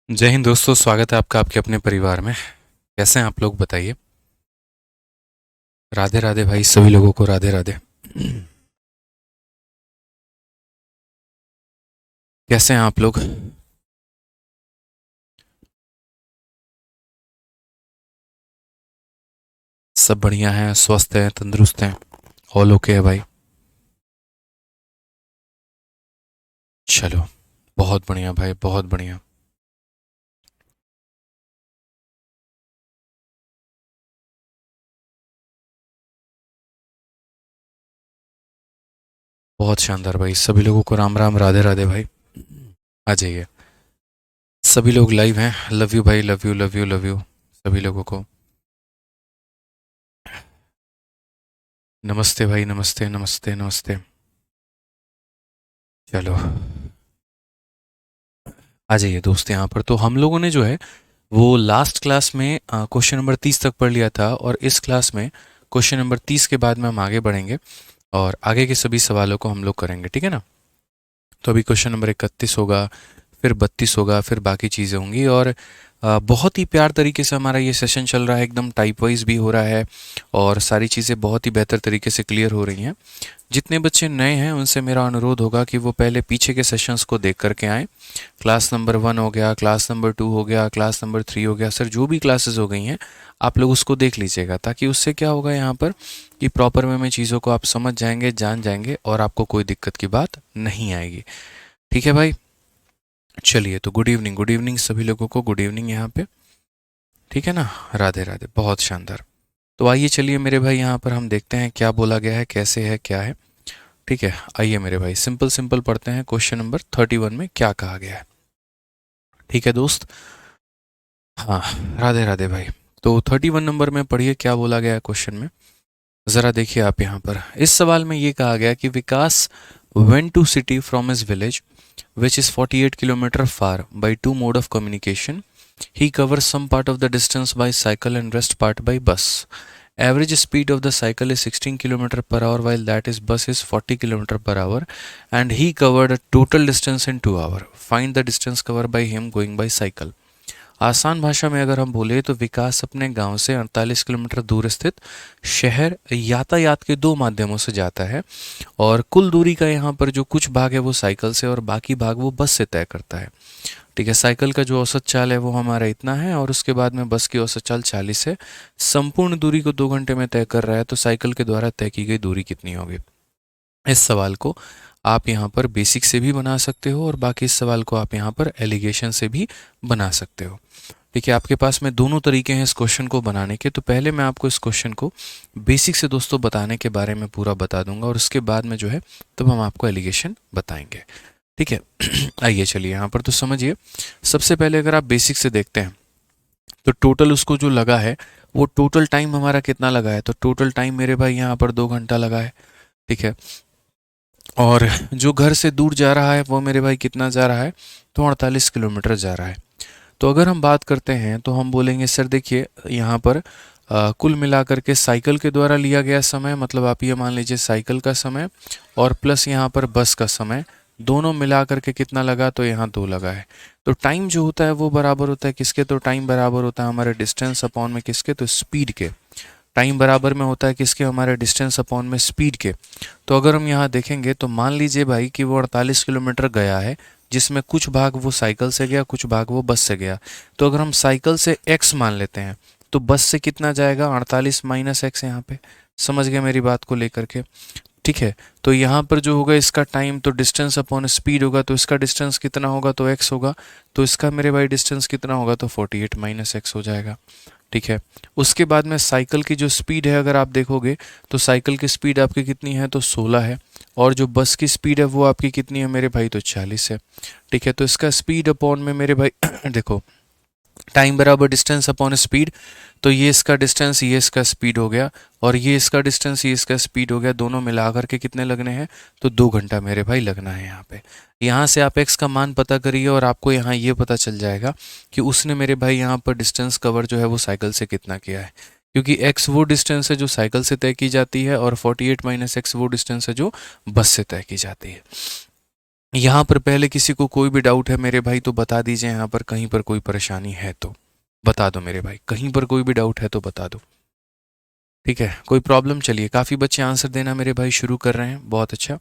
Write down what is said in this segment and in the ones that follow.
जय हिंद दोस्तों, स्वागत है आपका आपके अपने परिवार में। कैसे हैं आप लोग, बताइए। राधे राधे भाई, सभी लोगों को राधे राधे। कैसे हैं आप लोग? सब बढ़िया हैं, स्वस्थ हैं, तंदुरुस्त हैं। ऑल ओके है भाई। चलो, बहुत बढ़िया भाई, बहुत बढ़िया। बहुत शानदार भाई, सभी लोगों को राम राम, राधे राधे भाई। आ जाइए। सभी लोग लाइव हैं। लव यू भाई, love you love you love you सभी लोगों को। नमस्ते भाई, नमस्ते नमस्ते नमस्ते। चलो, आ जाइए दोस्त यहाँ पर। तो हम लोगों ने जो है वो लास्ट क्लास में क्वेश्चन नंबर 30 तक पढ़ लिया था, और इस क्लास में क्वेश्चन नंबर 30 के बाद में हम आगे बढ़ेंगे और आगे के सभी सवालों को हम लोग करेंगे, ठीक है ना। तो अभी क्वेश्चन नंबर 31 होगा, फिर 32 होगा, फिर बाकी चीज़ें होंगी। और बहुत ही प्यार तरीके से हमारा ये सेशन चल रहा है, एकदम टाइप वाइज भी हो रहा है और सारी चीज़ें बहुत ही बेहतर तरीके से क्लियर हो रही हैं। जितने बच्चे नए हैं उनसे मेरा अनुरोध होगा कि वो पहले पीछे के सेशंस को देख करके आएँ। क्लास नंबर 1 हो गया, क्लास नंबर 2 हो गया, क्लास नंबर 3 हो गया, सर जो भी क्लासेस हो गई हैं आप लोग उसको देख लीजिएगा, ताकि उससे क्या होगा यहाँ पर कि प्रॉपर वे में चीज़ों को आप समझ जाएंगे, जान जाएंगे और आपको कोई दिक्कत की बात नहीं आएगी। ठीक है भाई। चलिए, तो गुड इवनिंग, गुड इवनिंग सभी लोगों को, गुड इवनिंग यहाँ पे। ठीक है ना। राधे राधे, बहुत शानदार। तो आइए चलिए मेरे भाई, यहाँ पर हम देखते हैं क्या बोला गया है, कैसे है, क्या है। ठीक है, आइए मेरे भाई, सिंपल सिंपल पढ़ते हैं क्वेश्चन नंबर 31 में क्या कहा गया है। ठीक है दोस्त। हाँ, राधे राधे भाई। तो 31 नंबर में पढ़िए क्या बोला गया है क्वेश्चन में। ज़रा देखिए आप यहाँ पर, इस सवाल में ये कहा गया कि विकास went to city from his village which is 48 kilometer far by two mode of communication. He covers some part of the distance by cycle and rest part by bus. Average speed of the cycle is 16 kilometer per hour while that is bus is 40 kilometer per hour, and he covered a total distance in 2 hours. Find the distance covered by him going by cycle. आसान भाषा में अगर हम बोले तो विकास अपने गांव से 48 किलोमीटर दूर स्थित शहर यातायात के दो माध्यमों से जाता है, और कुल दूरी का यहाँ पर जो कुछ भाग है वो साइकिल से और बाकी भाग वो बस से तय करता है। ठीक है, साइकिल का जो औसत चाल है वो हमारा इतना है और उसके बाद में बस की औसत चाल 40 है। संपूर्ण दूरी को 2 घंटे में तय कर रहा है, तो साइकिल के द्वारा तय की गई दूरी कितनी होगी। इस सवाल को आप यहाँ पर बेसिक से भी बना सकते हो और बाकी इस सवाल को आप यहाँ पर एलिगेशन से भी बना सकते हो। ठीक है, आपके पास में दोनों तरीके हैं इस क्वेश्चन को बनाने के। तो पहले मैं आपको इस क्वेश्चन को बेसिक से दोस्तों बताने के बारे में पूरा बता दूंगा, और उसके बाद में जो है तब हम आपको एलिगेशन बताएंगे। ठीक है। आइए चलिए यहाँ पर तो समझिए। सबसे पहले अगर आप बेसिक से देखते हैं तो टोटल उसको जो लगा है वो टोटल टाइम हमारा कितना लगा है, तो टोटल टाइम मेरे भाई यहाँ पर 2 घंटा लगा है। ठीक है, और जो घर से दूर जा रहा है वो मेरे भाई कितना जा रहा है, तो 48 किलोमीटर जा रहा है। तो अगर हम बात करते हैं तो हम बोलेंगे सर देखिए यहाँ पर कुल मिलाकर के साइकिल के द्वारा लिया गया समय, मतलब आप ये मान लीजिए साइकिल का समय और प्लस यहाँ पर बस का समय, दोनों मिला करके कितना लगा, तो यहाँ 2 लगा है। तो टाइम जो होता है वो बराबर होता है किसके, तो टाइम बराबर होता है हमारे डिस्टेंस अपॉन में किसके, तो स्पीड के। टाइम बराबर में होता है किसके, हमारे डिस्टेंस अपॉन में स्पीड के। तो अगर हम यहाँ देखेंगे तो मान लीजिए भाई कि वो 48 किलोमीटर गया है, जिसमें कुछ भाग वो साइकिल से गया, कुछ भाग वो बस से गया। तो अगर हम साइकिल से x मान लेते हैं तो बस से कितना जाएगा, 48 माइनस एक्स। यहाँ पे समझ गए मेरी बात को लेकर के। ठीक है, तो यहाँ पर जो होगा इसका टाइम, तो डिस्टेंस अपॉन स्पीड होगा, तो इसका डिस्टेंस कितना होगा, तो x होगा। तो इसका मेरे भाई डिस्टेंस कितना होगा, तो 48 माइनस एक्स हो जाएगा। ठीक है, उसके बाद में साइकिल की जो स्पीड है अगर आप देखोगे तो साइकिल की स्पीड आपकी कितनी है, तो 16 है, और जो बस की स्पीड है वो आपकी कितनी है मेरे भाई, तो 40 है। ठीक है, तो इसका स्पीड अपॉन में मेरे भाई देखो, टाइम बराबर डिस्टेंस अपॉन स्पीड, तो ये इसका डिस्टेंस, ये इसका स्पीड हो गया, और ये इसका डिस्टेंस, ये इसका स्पीड हो गया, दोनों मिला करके कितने लगने हैं, तो 2 घंटा मेरे भाई लगना है यहाँ पे। यहाँ से आप x का मान पता करिए और आपको यहाँ ये पता चल जाएगा कि उसने मेरे भाई यहाँ पर डिस्टेंस कवर जो है वो साइकिल से कितना किया है, क्योंकि x वो डिस्टेंस है जो साइकिल से तय की जाती है और 48 माइनस एक्स वो डिस्टेंस है जो बस से तय की जाती है। यहाँ पर पहले किसी को कोई भी डाउट है मेरे भाई तो बता दीजिए, यहाँ पर कहीं पर कोई परेशानी है तो बता दो मेरे भाई, कहीं पर कोई भी डाउट है तो बता दो। ठीक है, कोई प्रॉब्लम? चलिए, काफ़ी बच्चे आंसर देना मेरे भाई शुरू कर रहे हैं, बहुत अच्छा।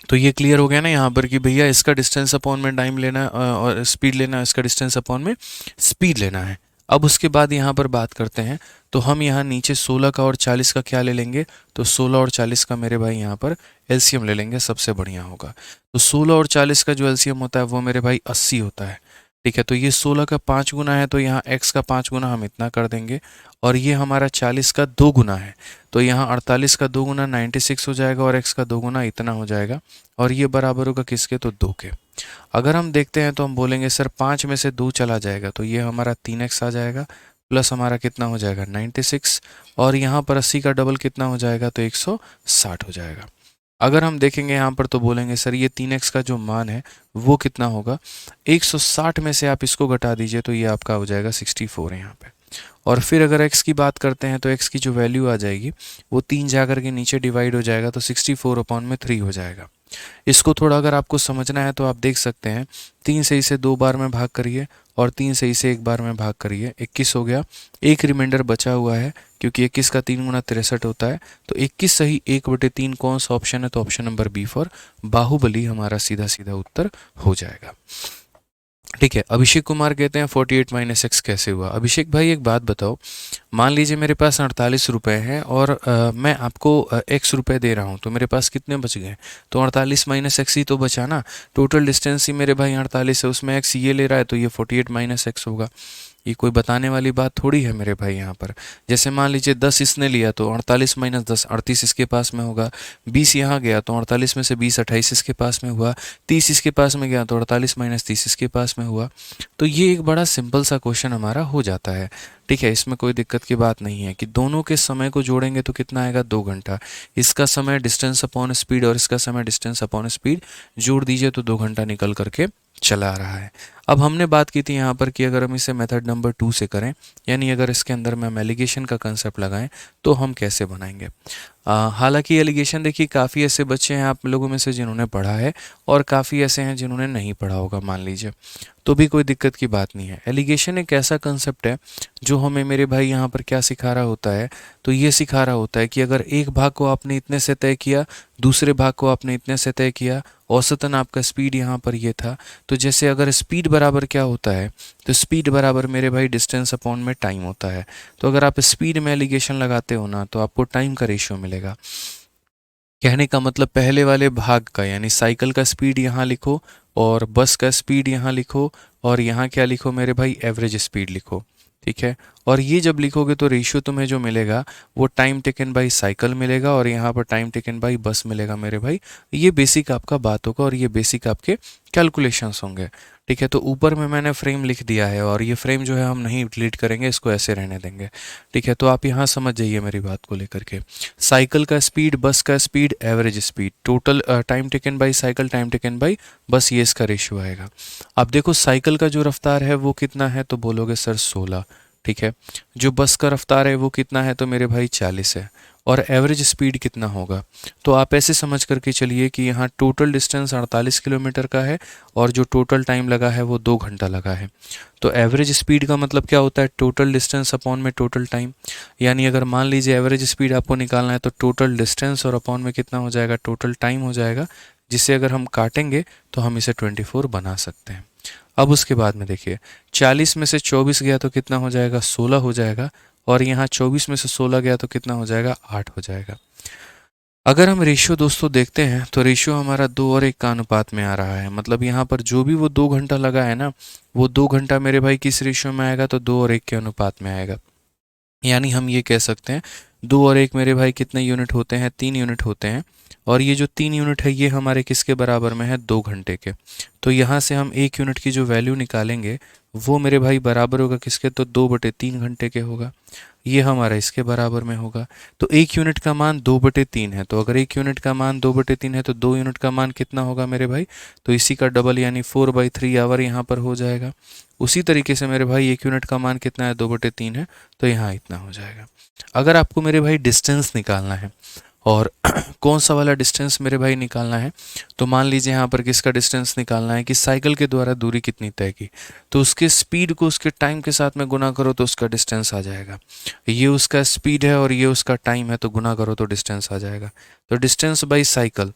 तो ये क्लियर हो गया ना यहाँ पर कि भैया इसका डिस्टेंस अपॉन में टाइम लेना है और स्पीड लेना है, इसका डिस्टेंस अपॉन में स्पीड लेना है। अब उसके बाद यहाँ पर बात करते हैं, तो हम यहाँ नीचे 16 का और 40 का क्या ले लेंगे, तो 16 और 40 का मेरे भाई यहाँ पर एलसीएम ले लेंगे, सबसे बढ़िया होगा। तो 16 और 40 का जो एलसीएम होता है वो मेरे भाई 80 होता है। ठीक है, तो ये 16 का 5 गुना है, तो यहाँ x का 5 गुना हम इतना कर देंगे, और ये हमारा 40 का 2 गुना है, तो यहाँ 48 का 2 गुना 96 हो जाएगा, और x का 2 गुना इतना हो जाएगा, और ये बराबर होगा किसके, तो 2 के। अगर हम देखते हैं तो हम बोलेंगे सर 5 में से 2 चला जाएगा, तो ये हमारा 3x आ जाएगा, प्लस हमारा कितना हो जाएगा 96, और यहाँ पर 80 का डबल कितना हो जाएगा, तो 160 हो जाएगा। अगर हम देखेंगे यहाँ पर तो बोलेंगे सर ये 3x का जो मान है वो कितना होगा, 160 में से आप इसको घटा दीजिए तो ये आपका हो जाएगा 64 है यहाँ पे। और फिर अगर x की बात करते हैं तो x की जो वैल्यू आ जाएगी वो 3 जाकर के नीचे डिवाइड हो जाएगा, तो 64 अपॉन में 3 हो जाएगा। इसको थोड़ा अगर आपको समझना है तो आप देख सकते हैं, 3 से इसे 2 बार में भाग करिए और 3 से इसे 1 बार में भाग करिए, 21 हो गया। एक रिमाइंडर बचा हुआ है क्योंकि 21 का 3 गुना 63 होता है, तो 21 सही 1/3 कौन सा ऑप्शन है, तो option number B for Baahubali हमारा सीधा सीधा उत्तर हो जाएगा। ठीक है, अभिषेक कुमार कहते हैं 48 माइनस एक्स कैसे हुआ। अभिषेक भाई एक बात बताओ, मान लीजिए मेरे पास 48 रुपये हैं और मैं आपको एक्स रुपये दे रहा हूँ, तो मेरे पास कितने बच गए, तो 48 माइनस एक्स ही तो बचा ना। टोटल डिस्टेंस ही मेरे भाई 48 है, उसमें एक्स ये ले रहा है, तो ये 48 माइनस एक्स होगा। ये कोई बताने वाली बात थोड़ी है मेरे भाई यहाँ पर। जैसे मान लीजिए 10 इसने लिया तो 48 माइनस 10 38 इसके पास में होगा, 20 यहाँ गया तो 48 में से 20 28 इसके पास में हुआ, 30 इसके पास में गया तो 48 माइनस 30 इसके पास में हुआ। तो ये एक बड़ा सिंपल सा क्वेश्चन हमारा हो जाता है। ठीक है, इसमें कोई दिक्कत की बात नहीं है कि दोनों के समय को जोड़ेंगे तो कितना आएगा, 2 घंटा। इसका समय डिस्टेंस अपॉन स्पीड और इसका समय डिस्टेंस अपॉन स्पीड जोड़ दीजिए तो 2 घंटा निकल करके चला आ रहा है। अब हमने बात की थी यहाँ पर कि अगर हम इसे मेथड नंबर 2 से करें, यानी अगर इसके अंदर में हम एलिगेशन का कंसेप्ट लगाएं तो हम कैसे बनाएंगे। हालांकि एलिगेशन देखिए काफ़ी ऐसे बच्चे हैं आप लोगों में से जिन्होंने पढ़ा है और काफ़ी ऐसे हैं जिन्होंने नहीं पढ़ा होगा, मान लीजिए, तो भी कोई दिक्कत की बात नहीं है। एलिगेशन एक ऐसा कंसेप्ट है जो हमें मेरे भाई यहाँ पर क्या सिखा रहा होता है, तो ये सिखा रहा होता है कि अगर एक भाग को आपने इतने से तय किया, दूसरे भाग को आपने इतने से तय किया, औसतन आपका स्पीड यहाँ पर ये था, तो जैसे अगर स्पीड बराबर क्या होता है, तो स्पीड बराबर मेरे भाई डिस्टेंस अपॉन में टाइम होता है। तो अगर आप स्पीड में एलिगेशन लगाते हो ना तो आपको टाइम का रेशियो मिलेगा। कहने का मतलब पहले वाले भाग का यानी साइकिल का स्पीड यहाँ लिखो और बस का स्पीड यहाँ लिखो और यहाँ क्या लिखो मेरे भाई, एवरेज स्पीड लिखो। ठीक है, और ये जब लिखोगे तो रेशियो तुम्हें जो मिलेगा वो टाइम टेकन बाई साइकिल मिलेगा और यहाँ पर टाइम टेकन बाई बस मिलेगा मेरे भाई। ये बेसिक आपका बात होगा और ये बेसिक आपके कैलकुलेशंस होंगे। ठीक है, तो ऊपर में मैंने फ्रेम लिख दिया है और ये फ्रेम जो है हम नहीं डिलीट करेंगे, इसको ऐसे रहने देंगे। ठीक है, तो आप यहाँ समझ जाइए मेरी बात को लेकर के। साइकिल का स्पीड, बस का speed, average speed, total time taken by cycle, time taken by bus, ये इसका रेशियो आएगा। अब देखो साइकिल का जो रफ्तार है वो कितना है, तो बोलोगे सर 16। ठीक है, जो बस का रफ्तार है वो कितना है, तो मेरे भाई 40 है। और एवरेज स्पीड कितना होगा, तो आप ऐसे समझ करके चलिए कि यहाँ टोटल डिस्टेंस 48 किलोमीटर का है और जो टोटल टाइम लगा है वो 2 घंटा लगा है। तो एवरेज स्पीड का मतलब क्या होता है, टोटल डिस्टेंस अपॉन में टोटल टाइम। यानी अगर मान लीजिए एवरेज स्पीड आपको निकालना है तो टोटल डिस्टेंस और अपॉन में कितना हो जाएगा, टोटल टाइम हो जाएगा, जिसे अगर हम काटेंगे तो हम इसे 24 बना सकते हैं। अब उसके बाद में देखिए 40 में से 24 गया तो कितना हो जाएगा, 16 हो जाएगा, और यहाँ 24 में से 16 गया तो कितना हो जाएगा, 8 हो जाएगा। अगर हम रेशियो दोस्तों देखते हैं तो रेशियो हमारा 2 और 1 का अनुपात में आ रहा है। मतलब यहाँ पर जो भी वो 2 घंटा लगा है ना, वो 2 घंटा मेरे भाई किस रेशियो में आएगा, तो 2 और 1 के अनुपात में आएगा। यानी हम ये कह सकते हैं 2 और 1 मेरे भाई कितने यूनिट होते हैं, 3 यूनिट होते हैं। और ये जो 3 यूनिट है ये हमारे किसके बराबर में है, 2 घंटे के। तो यहाँ से हम 1 यूनिट की जो वैल्यू निकालेंगे वो मेरे भाई बराबर होगा किसके, तो 2/3 घंटे के होगा। ये हमारा इसके बराबर में होगा। तो 1 यूनिट का मान 2/3 है, तो अगर 1 यूनिट का मान 2/3 है तो 2 यूनिट का मान कितना होगा मेरे भाई, तो इसी का डबल यानी 4/3 आवर यहाँ पर हो जाएगा। उसी तरीके से मेरे भाई 1 यूनिट का मान कितना है, 2/3 है, तो यहाँ इतना हो जाएगा। अगर आपको मेरे भाई डिस्टेंस निकालना है और कौन सा वाला डिस्टेंस मेरे भाई निकालना है, तो मान लीजिए यहाँ पर किसका डिस्टेंस निकालना है कि साइकिल के द्वारा दूरी कितनी तय की, तो उसके स्पीड को उसके टाइम के साथ में गुना करो तो उसका डिस्टेंस आ जाएगा। ये उसका स्पीड है और ये उसका टाइम है, तो गुना करो तो डिस्टेंस आ जाएगा। तो डिस्टेंस बाई साइकिल,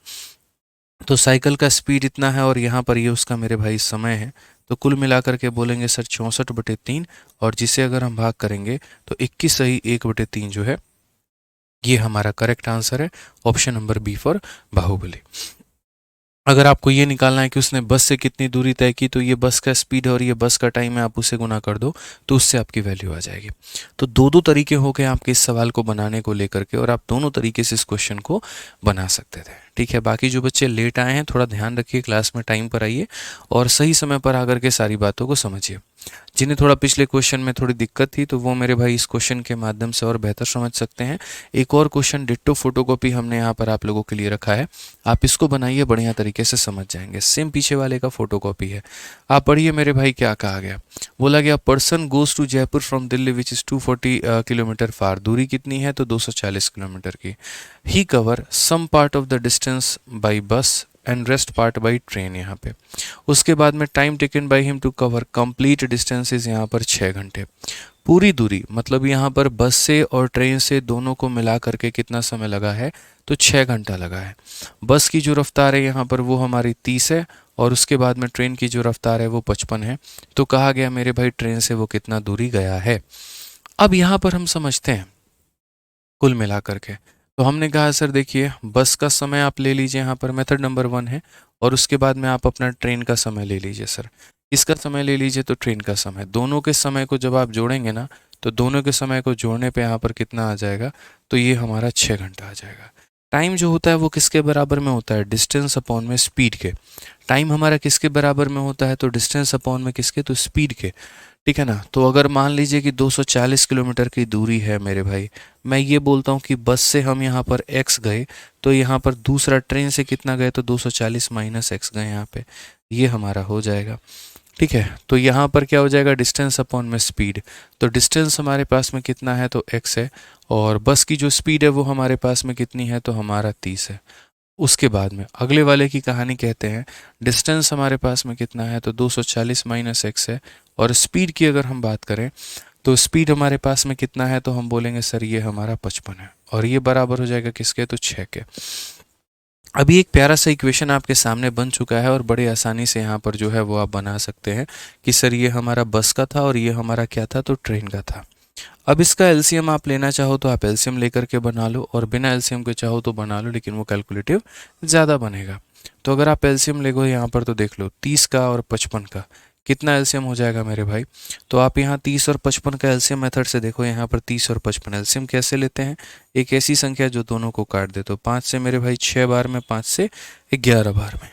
तो साइकिल का स्पीड इतना है और यहाँ पर ये उसका मेरे भाई समय है। तो कुल मिलाकर के बोलेंगे सर 64/3, और जिसे अगर हम भाग करेंगे तो 21 सही 1/3 जो है ये हमारा करेक्ट आंसर है, option number B for Baahubali. अगर आपको ये निकालना है कि उसने बस से कितनी दूरी तय की, तो ये बस का स्पीड है और ये बस का टाइम है, आप उसे गुना कर दो तो उससे आपकी वैल्यू आ जाएगी। तो दो तरीके हो गए आपके इस सवाल को बनाने को लेकर के, और आप दोनों तरीके से इस क्वेश्चन को बना सकते थे। ठीक है, बाकी जो बच्चे लेट आए हैं थोड़ा ध्यान रखिए, क्लास में टाइम पर आइए और सही समय पर आकर के सारी बातों को समझिए। जिन्हें थोड़ा पिछले क्वेश्चन में थोड़ी दिक्कत थी तो वो मेरे भाई इस क्वेश्चन के माध्यम से और बेहतर समझ सकते हैं। एक और क्वेश्चन डिट्टो फोटोकॉपी हमने यहाँ पर आप लोगों के लिए रखा है, आप इसको बनाइए, बढ़िया तरीके से समझ जाएंगे। सेम पीछे वाले का फोटोकॉपी है, आप पढ़िए मेरे भाई क्या कहा गया। बोला गया person goes to Jaipur from Delhi which is 240 kilometre far, दूरी कितनी है तो 240 किलोमीटर की। He cover some part of the distance by bus and rest part by train, यहाँ पे। उसके बाद में time taken by him to cover complete distances, यहाँ पर 6 घंटे। पूरी दूरी मतलब यहाँ पर बस से और ट्रेन से दोनों को मिला करके कितना समय लगा है, तो 6 घंटा लगा है। बस की जो रफ्तार है यहाँ पर वो हमारी 30 है, और उसके बाद में ट्रेन की जो रफ्तार है वो 55 है। तो कहा गया मेरे भाई ट्रेन से वो कितना दूरी गया है। अब यहाँ पर हम समझते हैं कुल मिला करके। तो हमने कहा सर देखिए बस का समय आप ले लीजिए, यहाँ पर मेथड नंबर 1 है, और उसके बाद में आप अपना ट्रेन का समय ले लीजिए। सर इसका समय ले लीजिए तो ट्रेन का समय, दोनों के समय को जब आप जोड़ेंगे ना तो दोनों के समय को जोड़ने पे यहाँ पर कितना आ जाएगा, तो ये हमारा 6 घंटा आ जाएगा। टाइम जो होता है वो किसके बराबर में होता है, डिस्टेंस अपॉन में स्पीड के। टाइम हमारा किसके बराबर में होता है, तो डिस्टेंस अपॉन में किसके, तो स्पीड के। ठीक है ना। तो अगर मान लीजिए कि 240 किलोमीटर की दूरी है मेरे भाई, मैं ये बोलता हूँ कि बस से हम यहाँ पर x गए, तो यहाँ पर दूसरा ट्रेन से कितना गए, तो 240 माइनस x गए यहाँ पे, ये हमारा हो जाएगा। ठीक है, तो यहाँ पर क्या हो जाएगा, डिस्टेंस अपॉन में स्पीड। तो डिस्टेंस हमारे पास में कितना है, तो x है, और बस की जो स्पीड है वो हमारे पास में कितनी है, तो हमारा 30 है। उसके बाद में अगले वाले की कहानी कहते हैं, डिस्टेंस हमारे पास में कितना है, तो 240 माइनस x है, और स्पीड की अगर हम बात करें तो स्पीड हमारे पास में कितना है, तो हम बोलेंगे सर ये हमारा 55 है, और ये बराबर हो जाएगा किसके, तो 6 के। अभी एक प्यारा सा इक्वेशन आपके सामने बन चुका है, और बड़े आसानी से यहाँ पर जो है वो आप बना सकते हैं कि सर ये हमारा बस का था और ये हमारा क्या था, तो ट्रेन का था। अब इसका एलसीएम आप लेना चाहो तो आप एलसीएम लेकर के बना लो, और बिना एलसीएम के चाहो तो बना लो, लेकिन वो कैलकुलेटिव ज़्यादा बनेगा। तो अगर आप एलसीएम लेगो यहाँ पर तो देख लो 30 का और 55 का कितना एलसीएम हो जाएगा मेरे भाई। तो आप यहाँ 30 और 55 का एलसीएम मेथड से देखो, यहाँ पर 30 और 55 एलसीएम कैसे लेते हैं, एक ऐसी संख्या जो दोनों को काट दे। तो 5 से मेरे भाई 6 बार में, 5 से 11 बार में।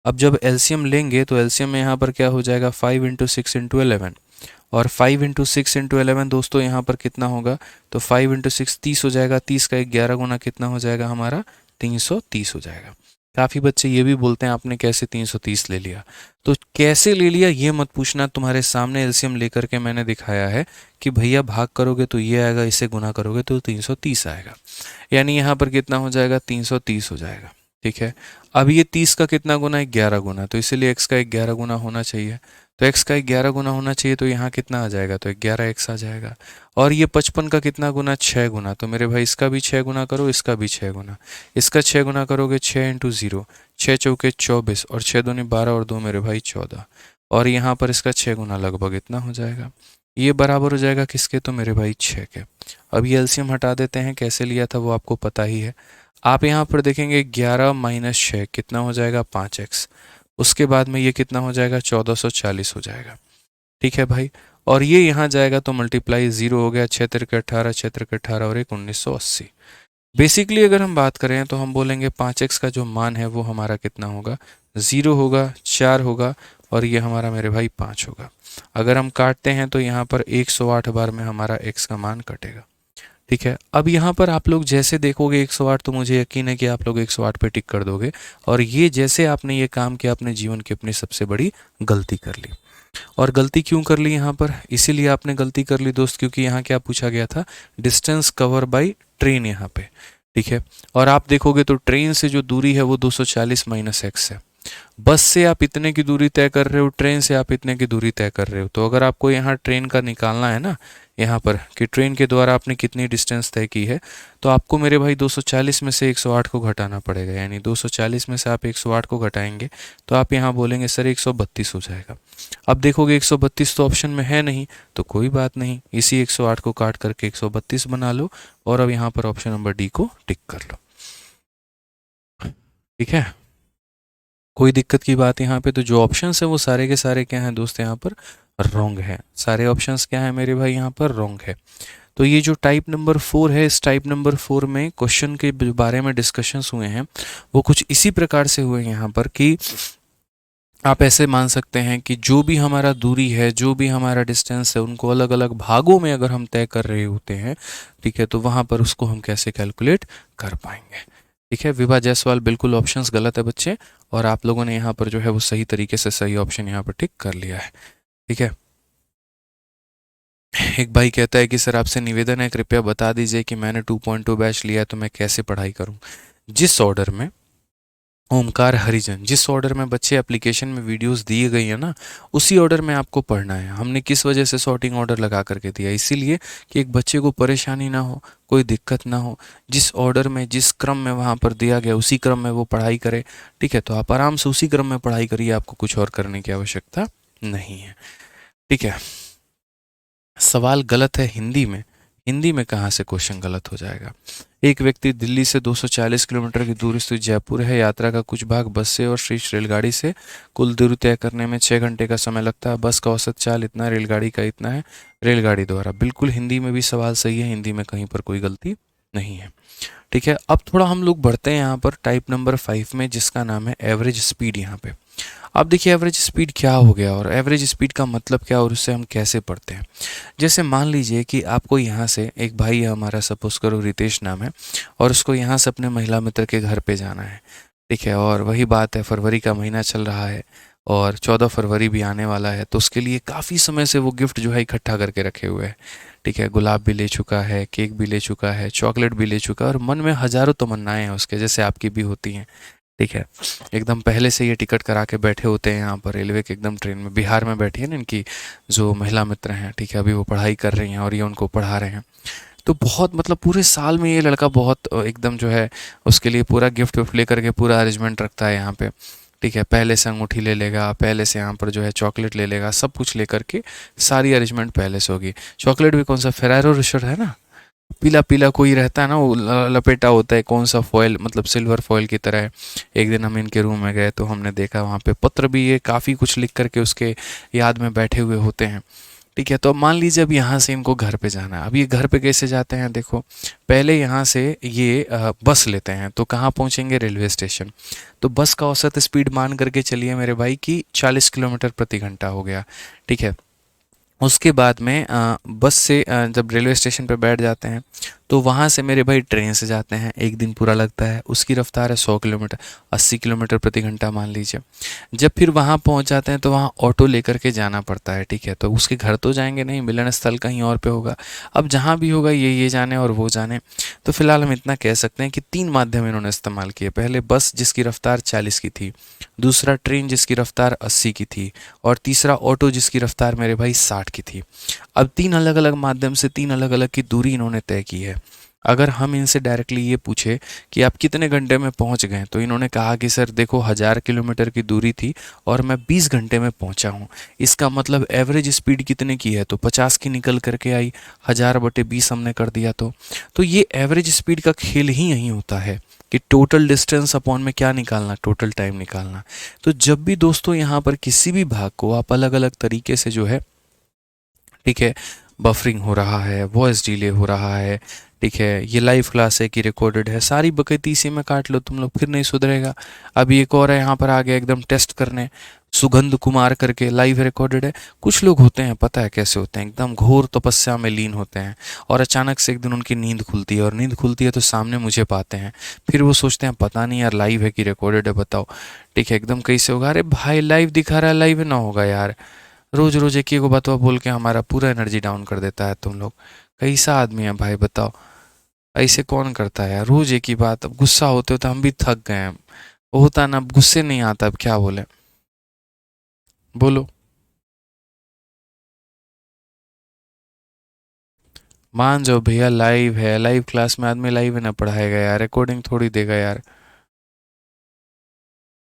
अब जब एलसीएम लेंगे तो एलसीएम में यहाँ पर क्या हो जाएगा, 5 इंटू 6 इंटू 11, और 5 इंटू 6 इंटू 11 दोस्तों यहाँ पर कितना होगा, तो 5 इंटू 6 30 हो जाएगा, 30 का 11 गुना कितना हो जाएगा हमारा, 330 हो जाएगा। काफ़ी बच्चे ये भी बोलते हैं आपने कैसे 330 ले लिया, तो कैसे ले लिया ये मत पूछना, तुम्हारे सामने एलसीएम लेकर के मैंने दिखाया है कि भैया भाग करोगे तो ये आएगा, इसे गुना करोगे तो 330 आएगा, यानी यहाँ पर कितना हो जाएगा, 330 हो जाएगा। ठीक है, अब ये 30 का कितना गुना है, 11 गुना, तो इसीलिए x का 11 गुना होना चाहिए। तो x का 11 गुना होना चाहिए, तो यहाँ कितना आ जाएगा, तो 11x आ जाएगा। और ये 55 का कितना गुना, 6 गुना, तो मेरे भाई इसका भी 6 गुना करो, इसका भी 6 गुना। इसका 6 गुना करोगे 6 इंटू 0, 6 चौके 24, और 6 दूनी 12, और 2 मेरे भाई 14, और यहाँ पर इसका 6 गुना लगभग इतना हो जाएगा। ये बराबर हो जाएगा किसके, तो मेरे भाई 6 के। अब ये एलसीएम हटा देते हैं, कैसे लिया था वो आपको पता ही है। आप यहाँ पर देखेंगे 11 माइनस 6 कितना हो जाएगा, 5x। उसके बाद में ये कितना हो जाएगा, 1440 हो जाएगा। ठीक है भाई, और ये यहाँ जाएगा तो मल्टीप्लाई 0 हो गया, 6 तिरके 18, 6 तिरके 18 और 1 1980। बेसिकली अगर हम बात करें तो हम बोलेंगे 5x का जो मान है वो हमारा कितना होगा, 0 होगा, 4 होगा, और ये हमारा मेरे भाई 5 होगा। अगर हम काटते हैं तो यहाँ पर 108 बार में हमारा x का मान कटेगा। ठीक है, अब यहाँ पर आप लोग जैसे देखोगे 108, तो मुझे यकीन है कि आप लोग 108 पे टिक कर दोगे, और ये जैसे आपने ये काम किया अपने जीवन की अपनी सबसे बड़ी गलती कर ली। और गलती क्यों कर ली यहाँ पर, इसीलिए आपने गलती कर ली दोस्त, क्योंकि यहाँ क्या पूछा गया था, डिस्टेंस कवर बाई ट्रेन यहाँ पे। ठीक है। और आप देखोगे तो ट्रेन से जो दूरी है वो 240 माइनस एक्स है। बस से आप इतने की दूरी तय कर रहे हो, ट्रेन से आप इतने की दूरी तय कर रहे हो। तो अगर आपको यहाँ ट्रेन का निकालना है ना, यहाँ पर कि ट्रेन के द्वारा आपने कितनी डिस्टेंस तय की है, तो आपको मेरे भाई 240 में से 108 को घटाना पड़ेगा। यानी 240 में से आप 108 को घटाएंगे तो आप यहाँ बोलेंगे सर 132 हो जाएगा। अब देखोगे 132 तो ऑप्शन में है नहीं, तो कोई बात नहीं, इसी 108 को काट करके 132 बना लो और अब यहाँ पर ऑप्शन नंबर डी को टिक कर लो। ठीक है, कोई दिक्कत की बात यहाँ पे? तो जो ऑप्शंस है वो सारे के सारे क्या हैं दोस्त, यहाँ पर रॉन्ग है। सारे ऑप्शंस क्या है मेरे भाई, यहाँ पर रॉन्ग है। तो ये जो टाइप नंबर 4 है, इस टाइप नंबर 4 में क्वेश्चन के बारे में डिस्कशंस हुए हैं वो कुछ इसी प्रकार से हुए हैं यहाँ पर कि आप ऐसे मान सकते हैं कि जो भी हमारा दूरी है, जो भी हमारा डिस्टेंस है, उनको अलग अलग भागों में अगर हम तय कर रहे होते हैं, ठीक है, तो वहाँ पर उसको हम कैसे कैलकुलेट कर पाएंगे। ठीक है, विभा जायसवाल बिल्कुल ऑप्शंस गलत है बच्चे, और आप लोगों ने यहाँ पर जो है वो सही तरीके से सही ऑप्शन यहाँ पर टिक कर लिया है। ठीक है, एक भाई कहता है कि सर आपसे निवेदन है, कृपया बता दीजिए कि मैंने 2.2 बैच लिया है तो मैं कैसे पढ़ाई करूं। जिस ऑर्डर में ओमकार हरिजन, जिस ऑर्डर में बच्चे एप्लीकेशन में वीडियोस दिए गई है ना, उसी ऑर्डर में आपको पढ़ना है। हमने किस वजह से सॉर्टिंग ऑर्डर लगा करके दिया, इसीलिए कि एक बच्चे को परेशानी ना हो, कोई दिक्कत ना हो, जिस ऑर्डर में जिस क्रम में वहाँ पर दिया गया उसी क्रम में वो पढ़ाई करे। ठीक है, तो आप आराम से उसी क्रम में पढ़ाई करिए, आपको कुछ और करने की आवश्यकता नहीं है। ठीक है, सवाल गलत है हिंदी में। हिंदी में कहाँ से क्वेश्चन गलत हो जाएगा? एक व्यक्ति दिल्ली से 240 किलोमीटर की दूरी स्थित जयपुर है। यात्रा का कुछ भाग बस से और शीर्ष रेलगाड़ी से। कुल दूरी तय करने में 6 घंटे का समय लगता है। बस का औसत चाल इतना, रेलगाड़ी का इतना है। रेलगाड़ी द्वारा, बिल्कुल हिंदी में भी सवाल सही है, हिंदी में कहीं पर कोई गलती नहीं है। ठीक है, अब थोड़ा हम लोग बढ़ते हैं यहाँ पर टाइप नंबर 5 में, जिसका नाम है एवरेज स्पीड। यहाँ पे अब देखिए एवरेज स्पीड क्या हो गया और एवरेज स्पीड का मतलब क्या और उससे हम कैसे पढ़ते हैं। जैसे मान लीजिए कि आपको यहाँ से एक भाई है हमारा, सपोज करो रितेश नाम है, और उसको यहाँ से अपने महिला मित्र के घर पे जाना है। ठीक है, और वही बात है, फरवरी का महीना चल रहा है और 14 फरवरी भी आने वाला है, तो उसके लिए काफ़ी समय से वो गिफ्ट जो है इकट्ठा करके रखे हुए हैं। ठीक है, गुलाब भी ले चुका है, केक भी ले चुका है, चॉकलेट भी ले चुका है, और मन में हज़ारों तमन्नाएं हैं उसके, जैसे आपकी भी होती हैं। ठीक है, एकदम पहले से ये टिकट करा के बैठे होते हैं यहाँ पर रेलवे के एकदम ट्रेन में। बिहार में बैठी है ना इनकी जो महिला मित्र हैं, ठीक है, अभी वो पढ़ाई कर रही हैं और ये उनको पढ़ा रहे हैं। तो बहुत मतलब पूरे साल में ये लड़का बहुत एकदम जो है उसके लिए पूरा गिफ्ट विफ्ट लेकर के पूरा अरेंजमेंट रखता है यहाँ पे। ठीक है, पहले से अंगूठी ले लेगा, पहले से यहाँ पर जो है चॉकलेट ले लेगा, सब कुछ लेकर के सारी अरेंजमेंट पहले से होगी। चॉकलेट भी कौन सा, फेरारो रोशर है ना, पीला पीला कोई रहता है ना, वो लपेटा होता है, कौन सा फॉयल, मतलब सिल्वर फॉयल की तरह है। एक दिन हम इनके रूम में गए तो हमने देखा वहाँ पे पत्र भी ये काफ़ी कुछ लिख करके उसके याद में बैठे हुए होते हैं। ठीक है, तो अब मान लीजिए अब यहाँ से इनको घर पे जाना है। अब ये घर पे कैसे जाते हैं, देखो पहले यहाँ से ये बस लेते हैं, तो कहाँ पहुँचेंगे, रेलवे स्टेशन। तो बस का औसत स्पीड मान करके चलिए मेरे भाई कि 40 किलोमीटर प्रति घंटा हो गया। ठीक है, उसके बाद में बस से जब रेलवे स्टेशन पर बैठ जाते हैं तो वहाँ से मेरे भाई ट्रेन से जाते हैं, एक दिन पूरा लगता है। उसकी रफ्तार है 100 किलोमीटर, 80 किलोमीटर प्रति घंटा मान लीजिए। जब फिर वहाँ पहुँच जाते हैं तो वहाँ ऑटो लेकर के जाना पड़ता है। ठीक है, तो उसके घर तो जाएंगे नहीं, मिलन स्थल कहीं और पे होगा। अब जहाँ भी होगा ये जाने और वो जाने। तो फिलहाल हम इतना कह सकते हैं कि 3 माध्यम इन्होंने इस्तेमाल किए। पहले बस जिसकी रफ्तार 40 की थी, दूसरा ट्रेन जिसकी रफ्तार 80 की थी, और तीसरा ऑटो जिसकी रफ्तार मेरे भाई 60 की थी। अब 3 अलग अलग माध्यम से 3 अलग अलग की दूरी इन्होंने तय की है। अगर हम इनसे डायरेक्टली ये पूछे कि आप कितने घंटे में पहुंच गए, तो इन्होंने कहा कि सर देखो 1000 किलोमीटर की दूरी थी और मैं 20 घंटे में पहुंचा हूं। इसका मतलब एवरेज स्पीड कितने की है, तो 50 की निकल करके आई, 1000/20 हमने कर दिया। तो ये एवरेज स्पीड का खेल ही यही होता है कि टोटल डिस्टेंस अपॉन में क्या निकालना, टोटल टाइम निकालना। तो जब भी दोस्तों यहाँ पर किसी भी भाग को आप अलग अलग तरीके से जो है, ठीक है, बफरिंग हो रहा है, वॉइस डिले हो रहा है, ठीक है, ये लाइव क्लास है कि रिकॉर्डेड है, सारी बकैती इसी में काट लो तुम लोग, फिर नहीं सुधरेगा। अभी एक और है यहाँ पर आ गया एकदम टेस्ट करने, सुगंध कुमार करके, लाइव रिकॉर्डेड है। कुछ लोग होते हैं पता है कैसे होते हैं, एकदम घोर तपस्या में लीन होते हैं और अचानक से एक दिन उनकी नींद खुलती है, और नींद खुलती है तो सामने मुझे पाते हैं। फिर वो सोचते हैं पता नहीं यार लाइव है कि रिकॉर्डेड है, बताओ। ठीक है, एकदम कैसे होगा, अरे भाई लाइव दिखा रहा है, लाइव ना होगा यार। रोज रोज एक ही को बतवा बोल के हमारा पूरा एनर्जी डाउन कर देता है तुम लोग। कैसा आदमी है भाई बताओ। ऐसे कौन करता है यार, रोज एक ही बात। अब गुस्सा होते हो तो हम भी थक गए हैं। वो होता है ना, अब गुस्से नहीं आता, अब क्या बोले, बोलो। मान जाओ भैया, लाइव है, लाइव क्लास में आदमी लाइव है ना पढ़ाएगा यार, रिकॉर्डिंग थोड़ी देगा यार।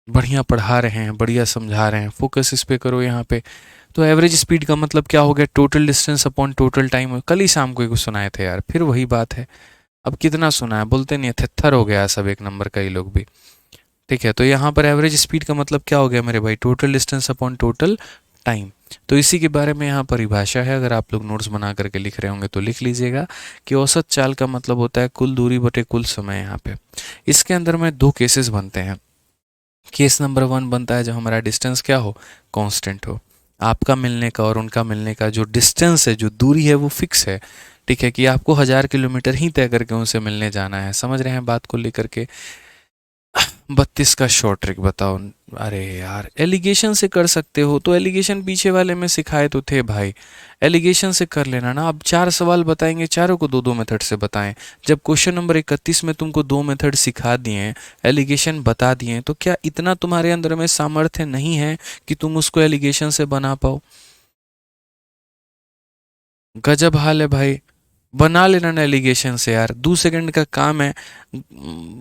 बढ़िया पढ़ा रहे हैं, बढ़िया समझा रहे हैं, फोकस इस पे करो यहाँ पे। तो एवरेज स्पीड का मतलब क्या हो गया, total distance upon total time. कल ही शाम को एक सुनाए थे यार, फिर वही बात है। अब कितना सुना है, बोलते नहीं है, थेथर हो गया सब एक नंबर का, ये लोग भी। ठीक है, तो यहाँ पर एवरेज स्पीड का मतलब क्या हो गया मेरे भाई, total distance upon total time. तो इसी के बारे में यहाँ परिभाषा है, अगर आप लोग नोट्स बना करके लिख रहे होंगे तो लिख लीजिएगा कि औसत चाल का मतलब होता है कुल दूरी बटे कुल समय। यहाँ पे इसके अंदर में दो केसेस बनते हैं। केस नंबर 1 बनता है जब हमारा डिस्टेंस क्या हो, कांस्टेंट हो। आपका मिलने का और उनका मिलने का जो डिस्टेंस है, जो दूरी है, वो फिक्स है। ठीक है, कि आपको 1000 किलोमीटर ही तय करके उनसे मिलने जाना है। समझ रहे हैं बात को लेकर के। 32 का शॉर्ट ट्रिक बताओ। अरे यार, एलिगेशन से कर सकते हो तो एलिगेशन पीछे वाले में सिखाए तो थे भाई, एलिगेशन से कर लेना ना। अब 4 सवाल बताएंगे, चारों को दो दो मेथड से बताएं। जब क्वेश्चन नंबर 31 में तुमको 2 मेथड सिखा दिए, एलिगेशन बता दिए, तो क्या इतना तुम्हारे अंदर में सामर्थ्य नहीं है कि तुम उसको एलिगेशन से बना पाओ? गजब हाल है भाई। बना लेना ना एलिगेशन से यार, 2 सेकंड का काम है।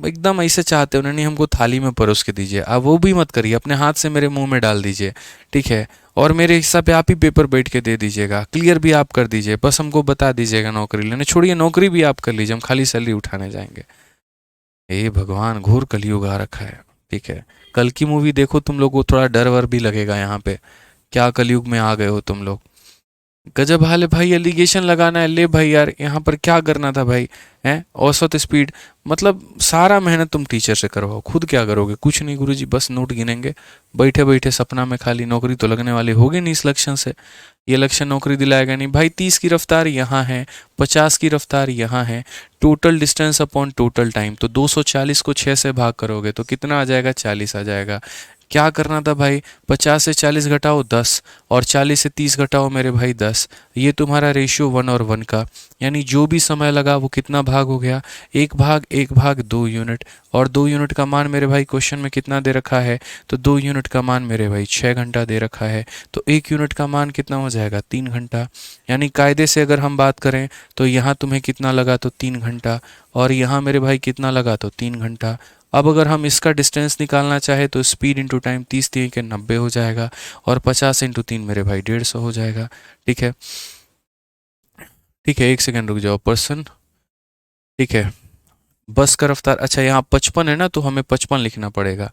एकदम ऐसे चाहते हो ना, नहीं हमको थाली में परोस के दीजिए, अब वो भी मत करिए, अपने हाथ से मेरे मुंह में डाल दीजिए। ठीक है, और मेरे हिसाब पे आप ही पेपर बैठ के दे दीजिएगा, क्लियर भी आप कर दीजिए, बस हमको बता दीजिएगा नौकरी लेने। छोड़िए, नौकरी भी आप कर लीजिए, हम खाली सैलरी उठाने जाएंगे। हे भगवान, घोर कलयुग आ रखा है। ठीक है, कल की मूवी देखो, तुम लोग को थोड़ा डर वर भी लगेगा यहाँ पे, क्या कलयुग में आ गए हो तुम लोग। गजब हाल है भाई, एलिगेशन लगाना है, ले भाई यार, यहाँ पर क्या करना था भाई, हैं औसत स्पीड। मतलब सारा मेहनत तुम टीचर से करवाओ, खुद क्या करोगे, कुछ नहीं गुरुजी, बस नोट गिनेंगे बैठे बैठे सपना में खाली। नौकरी तो लगने वाली होगी नहीं इस लक्षण से, ये लक्षण नौकरी दिलाएगा नहीं भाई। 30 की रफ्तार यहाँ है, 50 की रफ्तार यहाँ है, total distance upon total time, तो 240 को 6 से भाग करोगे तो कितना आ जाएगा, 40 आ जाएगा। क्या करना था भाई, 50 से 40 घटाओ 10, और 40 से 30 घटाओ मेरे भाई 10। ये तुम्हारा रेशियो 1 और 1 का, यानी जो भी समय लगा वो कितना भाग हो गया, 1/2 यूनिट। और 2 यूनिट का मान मेरे भाई क्वेश्चन में कितना दे रखा है, तो 2 यूनिट का मान मेरे भाई 6 घंटा दे रखा है। तो 1 यूनिट का मान कितना हो जाएगा, 3 घंटा। यानी कायदे से अगर हम बात करें तो यहाँ तुम्हें कितना लगा, तो 3 घंटा, और यहाँ मेरे भाई कितना लगा, तो 3 घंटा। अब अगर हम इसका डिस्टेंस निकालना चाहे तो स्पीड इंटू टाइम, 30 के 90 हो जाएगा, और 50 × 3 मेरे भाई 150 हो जाएगा। ठीक है, ठीक है, 1 सेकंड रुक जाओ पर्सन। ठीक है, बस का रफ्तार, अच्छा यहाँ 55 है ना, तो हमें 55 लिखना पड़ेगा।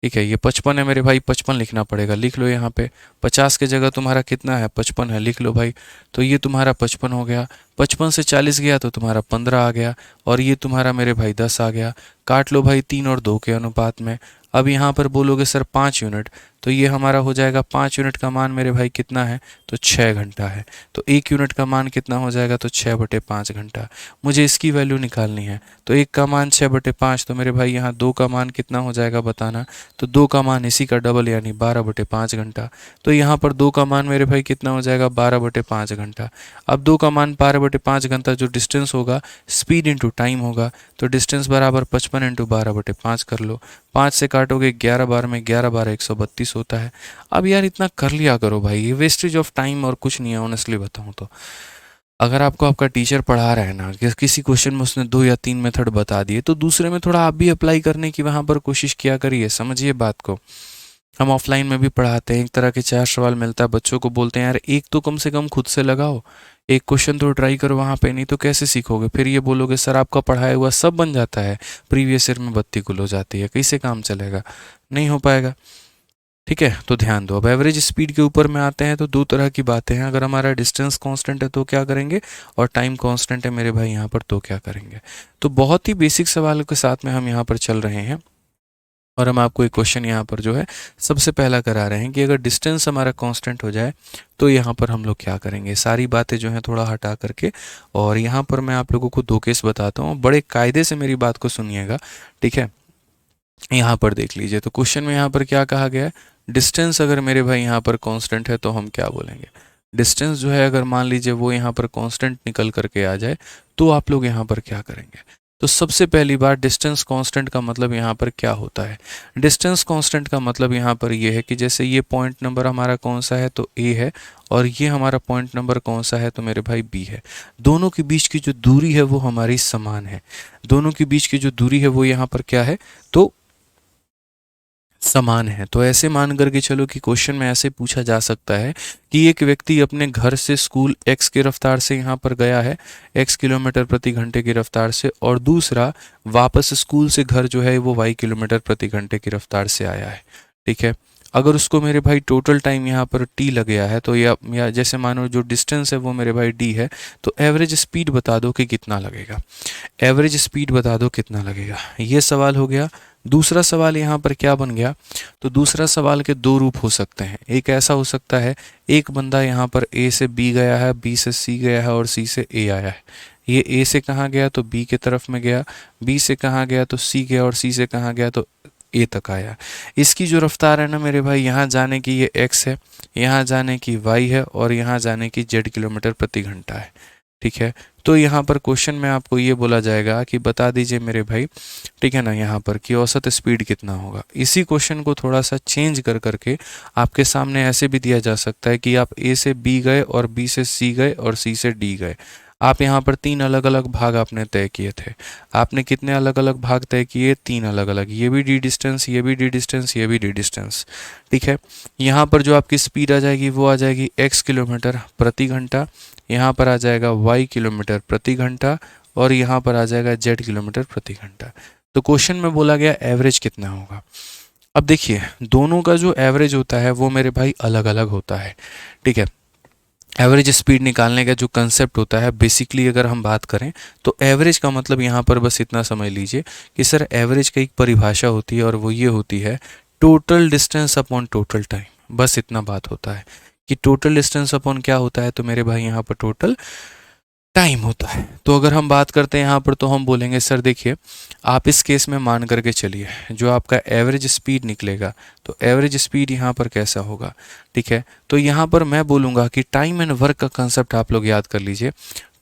ठीक है, ये 55 है मेरे भाई, 55 लिखना पड़ेगा, लिख लो यहाँ पे। 50 के जगह तुम्हारा कितना है, 55 है, लिख लो भाई। तो ये तुम्हारा 55 हो गया, 55 से 40 गया तो तुम्हारा 15 आ गया, और ये तुम्हारा मेरे भाई 10 आ गया। काट लो भाई 3 और 2 के अनुपात में। अब यहाँ पर बोलोगे सर 5 यूनिट, तो ये हमारा हो जाएगा 5 यूनिट का मान मेरे भाई कितना है, तो 6 घंटा है। तो 1 यूनिट का मान कितना हो जाएगा, तो 6/5 घंटा। मुझे इसकी वैल्यू निकालनी है, तो 1 का मान 6/5, तो मेरे भाई यहाँ 2 का मान कितना हो जाएगा बताना। तो 2 का मान इसी का डबल, यानी 12/5 घंटा। तो यहाँ पर 2 का मान मेरे भाई कितना हो जाएगा, 12/5 घंटा। अब 2 का मान 12/5 घंटा, जो डिस्टेंस होगा स्पीड इंटू टाइम होगा, तो डिस्टेंस बराबर 55 × 12/5 कर लो। 5 से काटोगे 11 बार में, 11 बार 132 होता है। अब यार इतना कर लिया करो भाई, ये वेस्टेज ऑफ टाइम और कुछ नहीं है ऑनेस्टली बताऊँ तो। अगर आपको आपका टीचर पढ़ा रहा है ना कि किसी क्वेश्चन में उसने 2 या 3 मेथड बता दिए, तो दूसरे में थोड़ा आप भी अप्लाई करने की वहाँ पर कोशिश किया करिए, समझिए बात को। हम ऑफलाइन में भी पढ़ाते हैं, एक तरह के 4 सवाल मिलता है, बच्चों को बोलते हैं यार एक तो कम से कम खुद से लगाओ, एक क्वेश्चन तो ट्राई करो वहाँ पे, नहीं तो कैसे सीखोगे। फिर ये बोलोगे सर आपका पढ़ाया हुआ सब बन जाता है, प्रीवियस ईयर में बत्ती गुल हो जाती है, कैसे काम चलेगा, नहीं हो पाएगा। ठीक है, तो ध्यान दो। अब एवरेज स्पीड के ऊपर में आते हैं, तो दो तरह की बातें हैं, अगर हमारा डिस्टेंस कांस्टेंट है तो क्या करेंगे, और टाइम कांस्टेंट है मेरे भाई यहाँ पर तो क्या करेंगे। तो बहुत ही बेसिक सवालों के साथ में हम यहाँ पर चल रहे हैं, और हम आपको एक क्वेश्चन यहाँ पर जो है सबसे पहला करा रहे हैं कि अगर डिस्टेंस हमारा कांस्टेंट हो जाए तो यहाँ पर हम लोग क्या करेंगे। सारी बातें जो हैं थोड़ा हटा करके, और यहाँ पर मैं आप लोगों को 2 केस बताता हूँ, बड़े कायदे से मेरी बात को सुनिएगा। ठीक है, यहाँ पर देख लीजिए, तो क्वेश्चन में यहाँ पर क्या कहा गया है, डिस्टेंस अगर मेरे भाई यहाँ पर कांस्टेंट है तो हम क्या बोलेंगे। डिस्टेंस जो है अगर मान लीजिए वो यहाँ पर कांस्टेंट निकल करके आ जाए, तो आप लोग यहाँ पर क्या करेंगे। तो सबसे पहली बात, डिस्टेंस कांस्टेंट का मतलब यहाँ पर क्या होता है? डिस्टेंस कांस्टेंट का मतलब यहाँ पर ये है कि जैसे ये पॉइंट नंबर हमारा कौन सा है, तो ए है, और ये हमारा पॉइंट नंबर कौन सा है, तो मेरे भाई बी है। दोनों के बीच की जो दूरी है वो हमारी समान है। दोनों के बीच की जो दूरी है वो यहाँ पर क्या है, तो समान है। तो ऐसे मान करके चलो कि क्वेश्चन में ऐसे पूछा जा सकता है कि एक व्यक्ति अपने घर से स्कूल x की रफ्तार से यहाँ पर गया है, x किलोमीटर प्रति घंटे की रफ्तार से, और दूसरा वापस स्कूल से घर जो है वो y किलोमीटर प्रति घंटे की रफ्तार से आया है। ठीक है, अगर उसको मेरे भाई टोटल टाइम यहाँ पर t लग गया है, तो या जैसे मानो जो डिस्टेंस है वो मेरे भाई d है, तो एवरेज स्पीड बता दो कि कितना लगेगा। एवरेज स्पीड बता दो कितना लगेगा, ये सवाल हो गया। दूसरा सवाल यहाँ पर क्या बन गया, तो दूसरा सवाल के दो रूप हो सकते हैं। एक ऐसा हो सकता है, एक बंदा यहाँ पर ए से बी गया है, बी से सी गया है और सी से ए आया है। ये ए से कहाँ गया, तो बी के तरफ में गया, बी से कहाँ गया, तो सी गया, और सी से कहाँ गया, तो ए तक आया। इसकी जो रफ्तार है ना मेरे भाई, यहाँ जाने की ये एक्स है, यहाँ जाने की वाई है, और यहाँ जाने की जेड किलोमीटर प्रति घंटा है। ठीक है, तो यहाँ पर क्वेश्चन में आपको ये बोला जाएगा कि बता दीजिए मेरे भाई, ठीक है ना, यहाँ पर कि औसत स्पीड कितना होगा। इसी क्वेश्चन को थोड़ा सा चेंज कर करके आपके सामने ऐसे भी दिया जा सकता है कि आप ए से बी गए और बी से सी गए और सी से डी गए। आप यहाँ पर तीन अलग अलग भाग आपने तय किए थे। आपने कितने अलग अलग भाग तय किए, तीन अलग अलग। ये भी डी डिस्टेंस, ये भी डी डिस्टेंस, ये भी डी डिस्टेंस। ठीक है, यहाँ पर जो आपकी स्पीड आ जाएगी वो आ जाएगी x किलोमीटर प्रति घंटा, यहाँ पर आ जाएगा y किलोमीटर प्रति घंटा, और यहाँ पर आ जाएगा z किलोमीटर प्रति घंटा। तो क्वेश्चन में बोला गया एवरेज कितना होगा। अब देखिए, दोनों का जो एवरेज होता है वो मेरे भाई अलग अलग होता है। ठीक है, एवरेज स्पीड निकालने का जो कंसेप्ट होता है, बेसिकली अगर हम बात करें तो एवरेज का मतलब यहाँ पर बस इतना समझ लीजिए कि सर एवरेज का एक परिभाषा होती है, और वो ये होती है total distance upon total time. बस इतना बात होता है कि टोटल डिस्टेंस अपॉन क्या होता है, तो मेरे भाई यहाँ पर टोटल टाइम होता है। तो अगर हम बात करते हैं यहाँ पर, तो हम बोलेंगे सर देखिए, आप इस केस में मान करके चलिए, जो आपका एवरेज स्पीड निकलेगा, तो एवरेज स्पीड यहाँ पर कैसा होगा। ठीक है, तो यहाँ पर मैं बोलूँगा कि टाइम एंड वर्क का कंसेप्ट आप लोग याद कर लीजिए।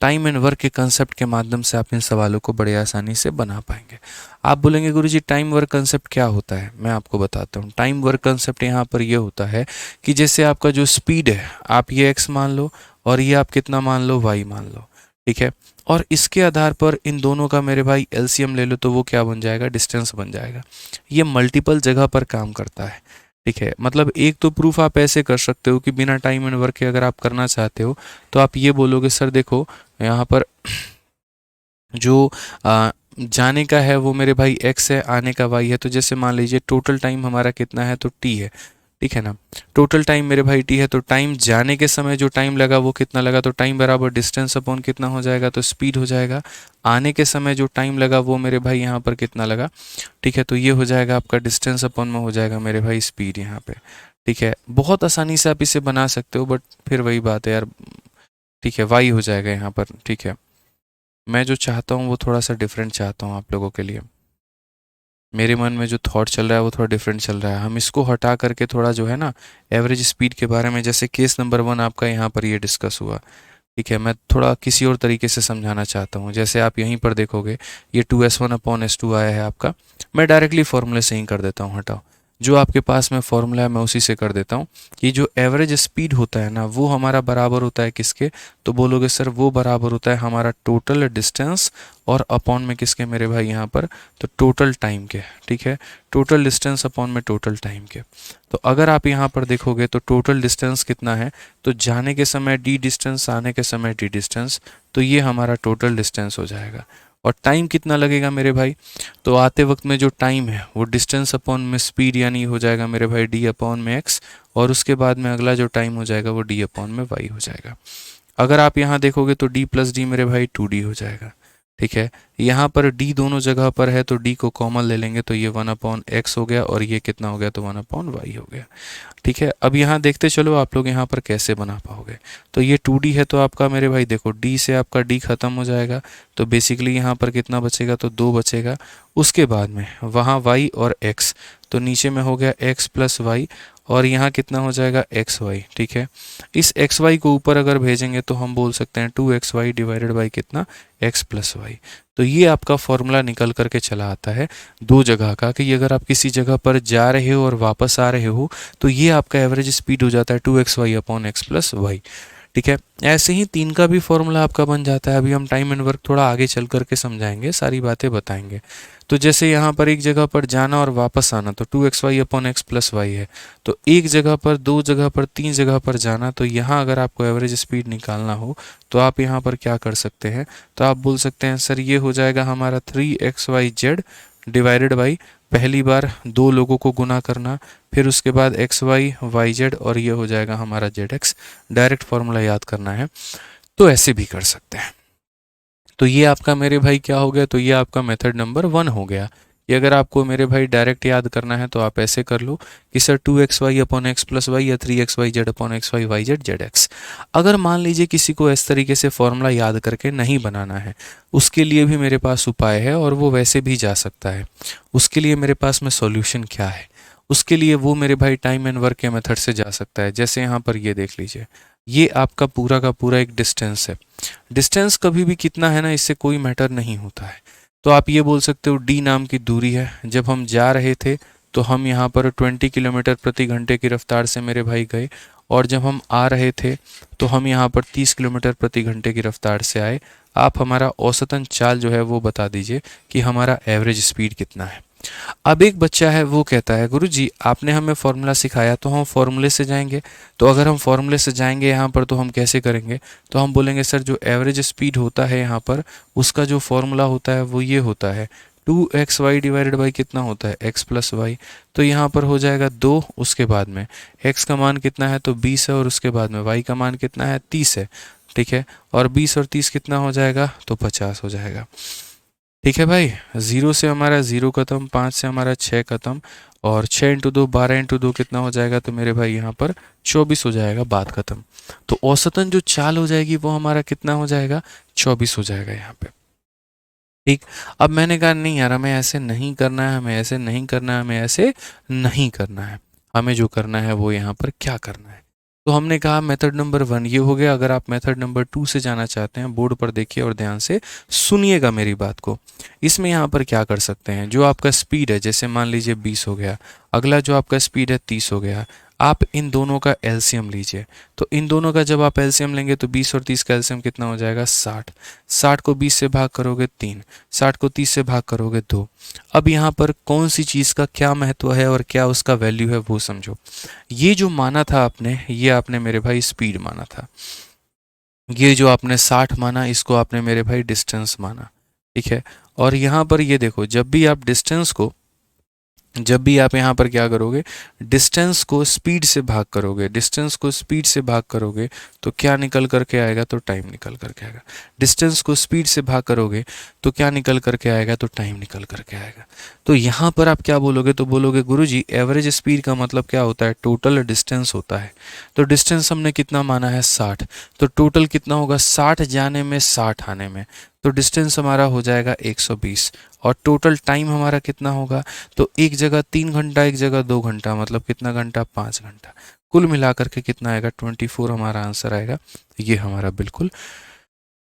टाइम एंड वर्क के कंसेप्ट के माध्यम से आप इन सवालों को बड़े आसानी से बना पाएंगे। आप बोलेंगे गुरुजी टाइम वर्क कंसेप्ट क्या होता है, मैं आपको बताता हूँ। टाइम वर्क कंसेप्ट यहाँ पर ये होता है कि जैसे आपका जो स्पीड है, आप ये एक्स मान लो, और ये आप कितना मान लो, वाई मान लो। ठीक है, और इसके आधार पर इन दोनों का मेरे भाई एलसीएम ले लो, तो वो क्या बन जाएगा, डिस्टेंस बन जाएगा। ये मल्टीपल जगह पर काम करता है। ठीक है, मतलब एक तो प्रूफ आप ऐसे कर सकते हो कि बिना टाइम एंड वर्क के अगर आप करना चाहते हो, तो आप ये बोलोगे सर देखो यहाँ पर जो जाने का है वो मेरे भाई x है, आने का y है। तो जैसे मान लीजिए टोटल टाइम हमारा कितना है, तो t है। ठीक है ना, टोटल टाइम मेरे भाई t है, तो टाइम जाने के समय जो टाइम लगा वो कितना लगा, तो टाइम बराबर डिस्टेंस अपॉन कितना हो जाएगा, तो स्पीड हो जाएगा। आने के समय जो टाइम लगा वो मेरे भाई यहाँ पर कितना लगा। ठीक है, तो ये हो जाएगा आपका डिस्टेंस अपॉन में हो जाएगा मेरे भाई स्पीड यहाँ पे। ठीक है, बहुत आसानी से आप इसे बना सकते हो, बट फिर वही बात है यार। ठीक है, y हो जाएगा यहाँ पर। ठीक है, मैं जो चाहता हूँ वो थोड़ा सा डिफरेंट चाहता हूँ आप लोगों के लिए। मेरे मन में जो थॉट चल रहा है वो थोड़ा डिफरेंट चल रहा है। हम इसको हटा करके थोड़ा जो है ना एवरेज स्पीड के बारे में, जैसे केस नंबर 1 आपका यहाँ पर ये डिस्कस हुआ। ठीक है, मैं थोड़ा किसी और तरीके से समझाना चाहता हूँ। जैसे आप यहीं पर देखोगे ये 2s1/s2 आया है आपका, मैं डायरेक्टली फॉर्मूले से ही कर देता हूँ। हटाओ, जो आपके पास में फॉर्मूला है मैं उसी से कर देता हूँ कि जो एवरेज स्पीड होता है ना वो हमारा बराबर होता है किसके, तो बोलोगे सर वो बराबर होता है हमारा टोटल डिस्टेंस और अपॉन में किसके मेरे भाई यहाँ पर, तो टोटल टाइम के। ठीक है, टोटल डिस्टेंस अपॉन में टोटल टाइम के। तो अगर आप यहाँ पर देखोगे तो टोटल डिस्टेंस कितना है, तो जाने के समय डी डिस्टेंस, आने के समय डी डिस्टेंस, तो ये हमारा टोटल डिस्टेंस हो जाएगा। और टाइम कितना लगेगा मेरे भाई, तो आते वक्त में जो टाइम है वो डिस्टेंस अपॉन में स्पीड यानी हो जाएगा मेरे भाई डी अपॉन में एक्स, और उसके बाद में अगला जो टाइम हो जाएगा वो डी अपॉन में वाई हो जाएगा। अगर आप यहाँ देखोगे तो डी प्लस डी मेरे भाई 2d हो जाएगा। ठीक है, यहाँ पर d दोनों जगह पर है तो d को कॉमन ले लेंगे तो ये 1/x हो गया, और ये कितना हो गया, तो 1/y हो गया। ठीक है, अब यहाँ देखते चलो आप लोग यहाँ पर कैसे बना पाओगे। तो ये 2d है तो आपका मेरे भाई देखो d से आपका d खत्म हो जाएगा, तो बेसिकली यहाँ पर कितना बचेगा, तो 2 बचेगा। उसके बाद में वहाँ y और x, तो नीचे में हो गया x प्लस वाई, और यहाँ कितना हो जाएगा एक्स वाई। ठीक है, इस एक्स वाई को ऊपर अगर भेजेंगे तो हम बोल सकते हैं 2xy डिवाइडेड बाई कितना, x प्लस वाई। तो ये आपका फॉर्मूला निकल करके चला आता है दो जगह का, कि अगर आप किसी जगह पर जा रहे हो और वापस आ रहे हो तो ये आपका एवरेज स्पीड हो जाता है 2xy upon x plus Y. ठीक है, ऐसे ही 3 का भी फॉर्मूला आपका बन जाता है। अभी हम टाइम एंड वर्क थोड़ा आगे चल करके समझाएंगे, सारी बातें बताएंगे। तो जैसे यहाँ पर एक जगह पर जाना और वापस आना तो 2xy upon x plus Y है। तो एक जगह पर, दो जगह पर, तीन जगह पर जाना, तो यहाँ अगर आपको एवरेज स्पीड निकालना हो तो आप यहाँ पर क्या कर सकते हैं, तो आप बोल सकते हैं सर ये हो जाएगा हमारा 3xyz डिवाइडेड बाई पहली बार दो लोगों को गुना करना, फिर उसके बाद xy yz और ये हो जाएगा हमारा zx। डायरेक्ट फॉर्मूला याद करना है तो ऐसे भी कर सकते हैं। तो ये आपका मेरे भाई क्या हो गया, तो ये आपका मेथड नंबर 1 हो गया। ये अगर आपको मेरे भाई डायरेक्ट याद करना है तो आप ऐसे कर लो कि sir 2xy upon x plus y या 3xyz upon xy yz zx। अगर मान लीजिए किसी को इस तरीके से फॉर्मूला याद करके नहीं बनाना है, उसके लिए भी मेरे पास उपाय है और वो वैसे भी जा सकता है। उसके लिए मेरे पास में सॉल्यूशन क्या है, उसके लिए वो मेरे भाई टाइम एंड वर्क के मेथड से जा सकता है। जैसे यहाँ पर ये देख लीजिए, ये आपका पूरा का पूरा एक डिस्टेंस है। डिस्टेंस कभी भी कितना है ना, इससे कोई मैटर नहीं होता है। तो आप ये बोल सकते हो d नाम की दूरी है। जब हम जा रहे थे तो हम यहाँ पर 20 किलोमीटर प्रति घंटे की रफ्तार से मेरे भाई गए, और जब हम आ रहे थे तो हम यहाँ पर 30 किलोमीटर प्रति घंटे की रफ्तार से आए। आप हमारा औसतन चाल जो है वो बता दीजिए कि हमारा एवरेज स्पीड कितना है। अब एक बच्चा है वो कहता है गुरुजी आपने हमें फॉर्मूला सिखाया तो हम फॉर्मूले से जाएंगे। तो अगर हम फॉर्मूले से जाएंगे यहाँ पर तो हम कैसे करेंगे, तो हम बोलेंगे सर जो एवरेज स्पीड होता है यहाँ पर उसका जो फॉर्मूला होता है वो ये होता है 2xy डिवाइडेड बाई कितना होता है x प्लस वाई। तो यहाँ पर हो जाएगा 2, उसके बाद में x का मान कितना है तो 20 है, और उसके बाद में y का मान कितना है 30 है। ठीक है, और 20 और 30 कितना हो जाएगा तो 50 हो जाएगा। ठीक है भाई, 0 से हमारा 0 खत्म, 5 से हमारा 6 खत्म, और 6 इंटू 2 12 इंटू 2 कितना हो जाएगा तो मेरे भाई यहाँ पर 24 हो जाएगा, बात खत्म। तो औसतन जो चाल हो जाएगी वो हमारा कितना हो जाएगा 24 हो जाएगा यहाँ पे। ठीक, अब मैंने कहा नहीं यार हमें ऐसे नहीं करना है, हमें ऐसे नहीं करना है, हमें ऐसे नहीं करना है, हमें जो करना है वो यहाँ पर क्या करना है। तो हमने कहा मेथड नंबर 1 ये हो गया। अगर आप मेथड नंबर 2 से जाना चाहते हैं, बोर्ड पर देखिए और ध्यान से सुनिएगा मेरी बात को। इसमें यहाँ पर क्या कर सकते हैं, जो आपका स्पीड है जैसे मान लीजिए 20 हो गया, अगला जो आपका स्पीड है 30 हो गया, आप इन दोनों का एलसीएम लीजिए। तो इन दोनों का जब आप एलसीएम लेंगे तो 20 और 30 का एलसीएम कितना हो जाएगा 60। 60 को 20 से भाग करोगे 3, 60 को 30 से भाग करोगे 2। अब यहाँ पर कौन सी चीज़ का क्या महत्व है और क्या उसका वैल्यू है वो समझो। ये जो माना था आपने, ये आपने मेरे भाई स्पीड माना था। ये जो आपने 60 माना इसको आपने मेरे भाई डिस्टेंस माना। ठीक है, और यहाँ पर ये देखो जब भी आप यहाँ पर क्या करोगे, डिस्टेंस को स्पीड से भाग करोगे, डिस्टेंस को स्पीड से भाग करोगे तो क्या निकल करके आएगा तो टाइम निकल करके आएगा। डिस्टेंस को स्पीड से भाग करोगे तो क्या निकल करके आएगा तो टाइम निकल करके आएगा। तो यहाँ पर आप क्या बोलोगे, तो बोलोगे गुरुजी एवरेज स्पीड का मतलब क्या होता है, टोटल डिस्टेंस होता है। तो डिस्टेंस हमने कितना माना है 60, तो टोटल कितना होगा 60 जाने में 60 आने में, तो डिस्टेंस हमारा हो जाएगा 120। और टोटल टाइम हमारा कितना होगा, तो एक जगह 3 घंटा एक जगह 2 घंटा, मतलब कितना घंटा 5 घंटा, कुल मिलाकर के कितना आएगा 24 हमारा आंसर आएगा। ये हमारा बिल्कुल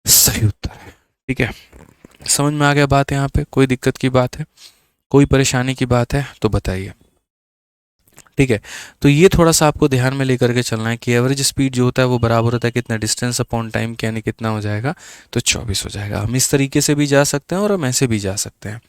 सही उत्तर है। ठीक है, समझ में आ गया बात, यहाँ पे कोई दिक्कत की बात है, कोई परेशानी की बात है तो बताइए। ठीक है, तो ये थोड़ा सा आपको ध्यान में लेकर के चलना है कि एवरेज स्पीड जो होता है वो बराबर होता है कितना डिस्टेंस अपॉन टाइम, यानी कितना हो जाएगा तो 24 हो जाएगा। हम इस तरीके से भी जा सकते हैं और हम ऐसे भी जा सकते हैं।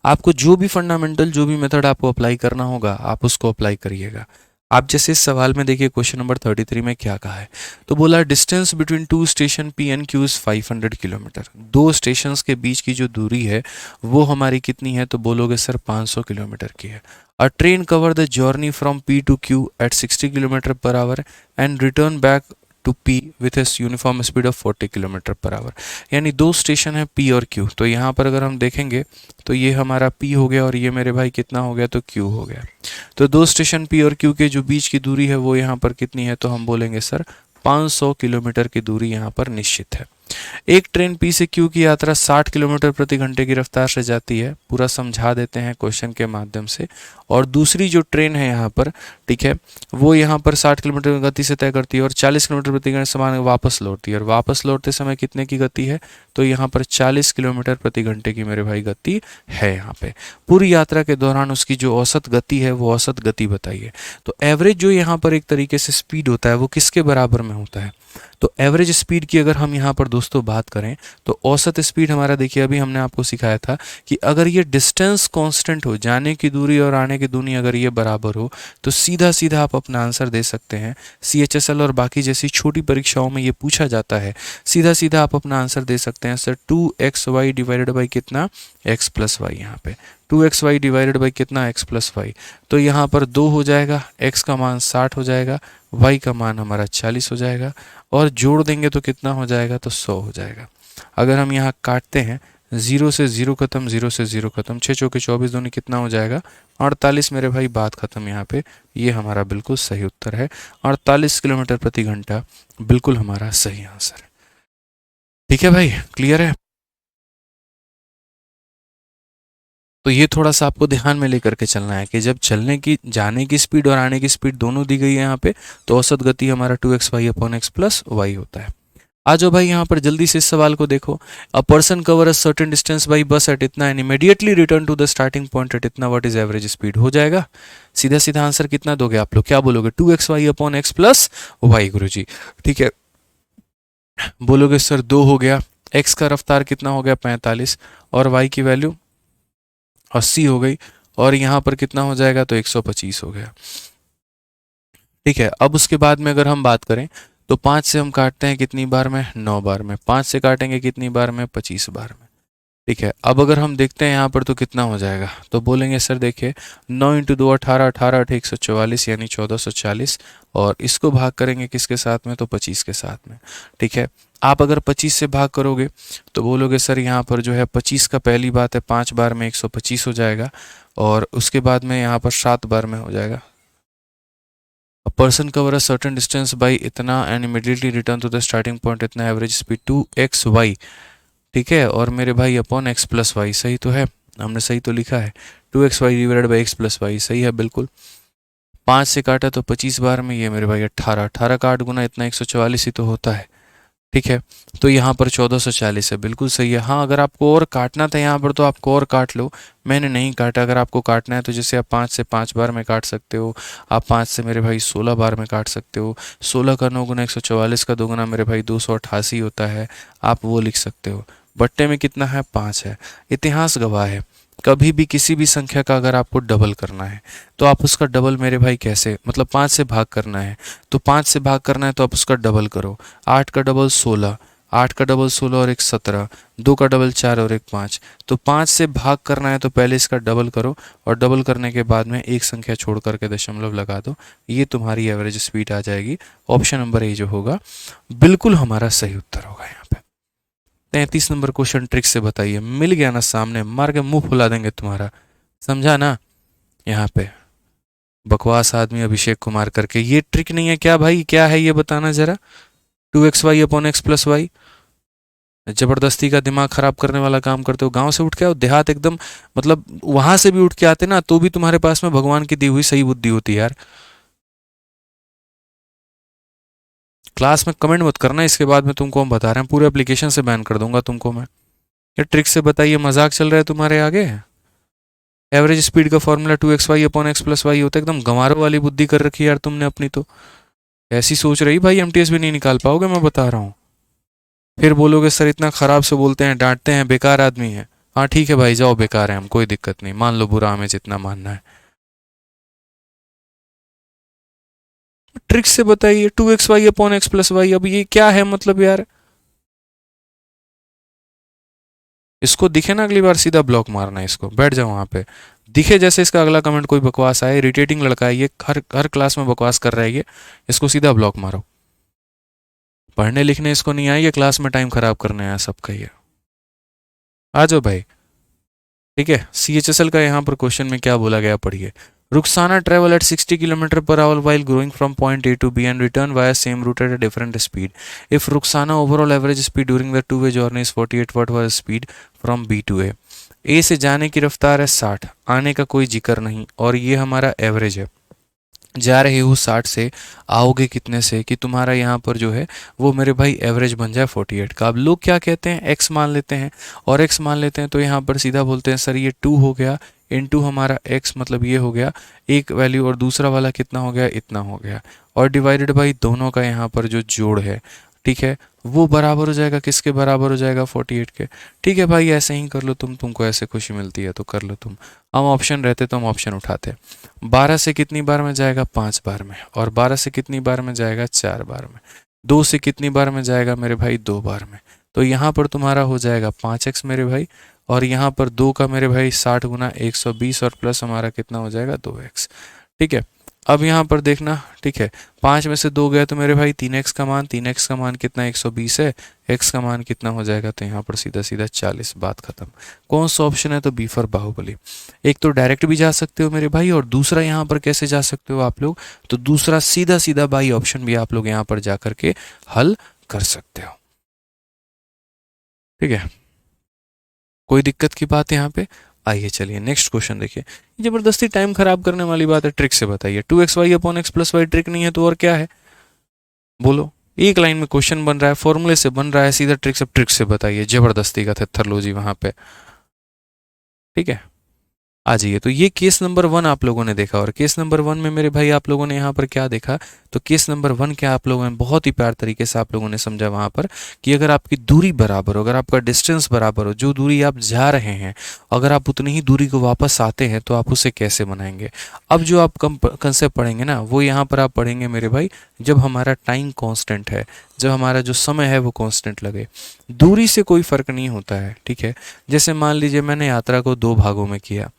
आपको जो भी फंडामेंटल जो भी मेथड आपको अप्लाई करना होगा आप उसको अप्लाई करिएगा। आप जैसे इस सवाल में देखिए क्वेश्चन नंबर 33 में क्या कहा है, तो बोला distance between two station P and Q is 500 kilometre. दो स्टेशंस के बीच की जो दूरी है वो हमारी कितनी है, तो बोलोगे सर 500 किलोमीटर की है। A train cover the journey from P to Q at 60 kilometre per hour and return back to P with a uniform speed of 40 kilometre per hour. यानी दो स्टेशन है पी और क्यू, तो यहाँ पर अगर हम देखेंगे तो ये हमारा पी हो गया और ये मेरे भाई कितना हो गया तो क्यू हो गया। तो दो स्टेशन पी और क्यू के जो बीच की दूरी है वो यहाँ पर कितनी है, तो हम बोलेंगे सर 500 किलोमीटर की दूरी यहाँ पर निश्चित है। एक ट्रेन पी से क्यू की यात्रा 60 किलोमीटर प्रति घंटे की रफ्तार से जाती है, पूरा समझा देते हैं क्वेश्चन के माध्यम से। और दूसरी जो ट्रेन है यहाँ पर, ठीक है, वो यहाँ पर 60 किलोमीटर की गति से तय करती है और 40 किलोमीटर प्रति घंटे समान वापस लौटती है। और वापस लौटते समय कितने की गति है, तो यहाँ पर 40 किलोमीटर प्रति घंटे की मेरे भाई गति है। यहाँ पे पूरी यात्रा के दौरान उसकी जो औसत गति है वो औसत गति बताइए। तो एवरेज जो यहाँ पर एक तरीके से स्पीड होता है वो किसके बराबर में होता है, तो एवरेज स्पीड की अगर हम यहाँ पर दोस्तों बात करें तो औसत स्पीड हमारा, देखिए अभी हमने आपको सिखाया था कि अगर ये डिस्टेंस कांस्टेंट हो, जाने की दूरी और आने की दूरी अगर ये बराबर हो, तो सीधा सीधा आप अपना आंसर दे सकते हैं। CHSL और बाकी जैसी छोटी परीक्षाओं में ये पूछा जाता है, सीधा सीधा आप अपना आंसर दे सकते हैं सर 2xy डिवाइडेड बाई कितना, x प्लस वाई। यहाँ पे 2xy डिवाइडेड बाई कितना, x प्लस वाई। तो यहाँ पर 2 हो जाएगा, x का मान 60 हो जाएगा, y का मान हमारा 40 हो जाएगा, और जोड़ देंगे तो कितना हो जाएगा, तो 100 हो जाएगा। अगर हम यहाँ काटते हैं, 0 से 0 खत्म, 0 से 0 खत्म, 6 चौके 24 दूनी कितना हो जाएगा, 48 मेरे भाई, बात खत्म। यहाँ पे ये हमारा बिल्कुल सही उत्तर है, 48 किलोमीटर प्रति घंटा बिल्कुल हमारा सही आंसर है। ठीक है भाई, क्लियर है। तो ये थोड़ा सा आपको ध्यान में लेकर के चलना है कि जब चलने की, जाने की स्पीड और आने की स्पीड दोनों दी गई है यहाँ पे, तो औसत गति हमारा 2xy upon x plus y होता है। आ जाओ भाई यहाँ पर जल्दी से इस सवाल को देखो। A person cover a certain distance by bus at इतना and immediately return to the starting point at इतना, व्हाट इज एवरेज स्पीड। हो जाएगा, सीधा सीधा आंसर कितना दोगे आप लोग, क्या बोलोगे, 2xy upon x plus y गुरुजी। ठीक है, बोलोगे सर 2 हो गया, x का रफ्तार कितना हो गया 45, और y की वैल्यू 80 हो गई, और यहाँ पर कितना हो जाएगा, तो 125 हो गया। ठीक है, अब उसके बाद में अगर हम बात करें तो 5 से हम काटते हैं कितनी बार में, 9 बार में। 5 से काटेंगे कितनी बार में, 25 बार में। ठीक है, अब अगर हम देखते हैं यहाँ पर तो कितना हो जाएगा, तो बोलेंगे सर देखिए 9 इंटू 2 18, 18 8 144 यानी 1440, और इसको भाग करेंगे किसके साथ में, तो 25 के साथ में। ठीक है, आप अगर 25 से भाग करोगे तो बोलोगे सर यहाँ पर जो है 25 का, पहली बात है 5 बार में 125 हो जाएगा, और उसके बाद में यहाँ पर 7 बार में हो जाएगा। A person cover a certain distance by इतना and immediately return to the starting point इतना, एवरेज स्पीड 2xy। ठीक है, और मेरे भाई अपॉन x प्लस वाई, सही तो है, हमने सही तो लिखा है, 2xy divided by x plus y, सही है बिल्कुल। 5 से काटा तो 25 बार में, ये मेरे भाई 18, 18 का 8 गुना इतना 144 ही तो होता है। ठीक है, तो यहाँ पर 1440 है, बिल्कुल सही है। हाँ, अगर आपको और काटना था यहाँ पर तो आपको और काट लो, मैंने नहीं काटा। अगर आपको काटना है तो जैसे आप 5 से 5 बार में काट सकते हो, आप 5 से मेरे भाई 16 बार में काट सकते हो। 16 का 9 गुना 144 का 2 गुना मेरे भाई 288 होता है, आप वो लिख सकते हो। बट्टे में कितना है, 5 है। इतिहास गवाह है, कभी भी किसी भी संख्या का अगर आपको डबल करना है तो आप उसका डबल मेरे भाई कैसे, मतलब 5 से भाग करना है, तो 5 से भाग करना है तो आप उसका डबल करो। 8 का डबल 16, 8 का डबल 16 और 1 17, 2 का डबल 4 और 1 5। तो 5 से भाग करना है तो पहले इसका डबल करो, और डबल करने के बाद में एक संख्या छोड़ करके दशमलव लगा दो, ये तुम्हारी एवरेज स्पीड आ जाएगी। ऑप्शन नंबर ए जो होगा बिल्कुल हमारा सही उत्तर होगा। यहाँ पे 33 नंबर क्वेश्चन ट्रिक से बताइए। मिल गया ना सामने, मार के मुंह फुला देंगे तुम्हारा, समझा ना। यहाँ पे बकवास आदमी अभिषेक कुमार करके, ये ट्रिक नहीं है क्या भाई, क्या है ये बताना जरा। 2xy upon x plus Y, जबरदस्ती का दिमाग खराब करने वाला काम करते हो। गांव से उठ के आओ, देहात एकदम, मतलब वहां से भी उठ के आते ना तो भी तुम्हारे पास में भगवान की दी हुई सही बुद्धि होती है यार। क्लास में कमेंट मत करना, इसके बाद में तुमको हम बता रहे हैं, पूरे एप्लीकेशन से बैन कर दूंगा तुमको मैं। ये ट्रिक से बताइए, मजाक चल रहा है तुम्हारे आगे। एवरेज स्पीड का formula 2xy upon x plus y होता है। एकदम गंवारों वाली बुद्धि कर रखी है यार तुमने अपनी, तो ऐसी सोच रही भाई एमटीएस भी नहीं निकाल पाओगे, मैं बता रहा हूँ। फिर बोलोगे सर इतना खराब से बोलते हैं, डांटते हैं, बेकार आदमी है। हाँ ठीक है भाई, जाओ, बेकार है हम, कोई दिक्कत नहीं, मान लो बुरा, हमें जितना मानना है। ट्रिक से बताइए 2xy upon x plus Y, अब ये क्या है मतलब यार। इसको दिखे ना अगली बार सीधा ब्लॉक मारना है, इसको बैठ जाओ वहां पे। दिखे जैसे इसका अगला कमेंट कोई बकवास आए, इरिटेटिंग लड़का है ये, हर हर क्लास में बकवास कर रहा है ये, इसको सीधा ब्लॉक मारो। पढ़ने लिखने इसको नहीं आए, ये क्लास में टाइम खराब करने आया सबका ये। आ जाओ भाई। ठीक है, CHSL का यहाँ पर क्वेश्चन में क्या बोला गया पढ़िए। Rukhsana travel at 60 km per hour while going from point A to B and return via same route at a different speed. If Rukhsana overall average speed during the two-way journey is 48, what was speed from B to A? A से जाने की रफ्तार है 60, आने का कोई जिक्र नहीं, और ये हमारा एवरेज है। जा रहे हो 60 से, आओगे कितने से, कि तुम्हारा यहाँ पर जो है वो मेरे भाई एवरेज बन जाए 48 का। अब लोग क्या कहते हैं, x मान लेते हैं, और x मान लेते हैं तो यहाँ पर सीधा बोलते हैं सर ये 2 हो गया इनटू हमारा x, मतलब ये हो गया एक वैल्यू, और दूसरा वाला कितना हो गया, इतना हो गया, और डिवाइडेड बाई दोनों का यहाँ पर जो जोड़ है, ठीक है, वो बराबर हो जाएगा किसके बराबर हो जाएगा, 48 के। ठीक है भाई, ऐसे ही कर लो तुमको ऐसे खुशी मिलती है तो कर लो तुम। हम ऑप्शन रहते तो हम ऑप्शन उठाते। 12 से कितनी बार में जाएगा, 5 बार में, और 12 से कितनी बार में जाएगा, 4 बार में। 2 से कितनी बार में जाएगा मेरे भाई, 2 बार में। तो यहाँ पर तुम्हारा हो जाएगा 5x मेरे भाई, और यहाँ पर 2 का मेरे भाई 60 गुना 120, और प्लस हमारा कितना हो जाएगा, 2x। ठीक है, अब यहाँ पर देखना, ठीक है, 5 में से 2 गया तो मेरे भाई 3x का मान, 3x का मान कितना 120 है, x का मान कितना हो जाएगा, तो यहाँ पर सीधा सीधा 40, बात खत्म। कौन सा ऑप्शन है, तो बी फॉर बाहुबली। एक तो डायरेक्ट भी जा सकते हो मेरे भाई, और दूसरा यहाँ पर कैसे जा सकते हो आप लोग, तो दूसरा सीधा सीधा बाई ऑप्शन भी आप लोग यहाँ पर जा करके हल कर सकते हो। ठीक है, कोई दिक्कत की बात यहाँ पे। आइए चलिए नेक्स्ट क्वेश्चन देखिए। जबरदस्ती टाइम खराब करने वाली बात है, ट्रिक से बताइए। 2xy upon x plus y trick नहीं है तो और क्या है, बोलो। एक लाइन में क्वेश्चन बन रहा है, फॉर्मूले से बन रहा है, सीधा ट्रिक से बताइए। जबरदस्ती का थत्थर लो जी वहां पे। ठीक है, आ जाइए। तो ये केस नंबर 1 आप लोगों ने देखा, और केस नंबर 1 में मेरे भाई आप लोगों ने यहाँ पर क्या देखा, तो केस नंबर 1 क्या आप लोगों ने बहुत ही प्यार तरीके से आप लोगों ने समझा वहाँ पर कि अगर आपकी दूरी बराबर हो, अगर आपका डिस्टेंस बराबर हो, जो दूरी आप जा रहे हैं, अगर आप उतनी ही दूरी को वापस आते हैं तो आप उसे कैसे बनाएंगे। अब जो आप कंसेप्ट पढ़ेंगे ना, वो यहाँ पर आप पढ़ेंगे मेरे भाई जब हमारा टाइम कॉन्स्टेंट है, जब हमारा जो समय है वो कॉन्स्टेंट लगे। दूरी से कोई फर्क नहीं होता है, ठीक है। जैसे मान लीजिए मैंने यात्रा को 2 भागों में किया,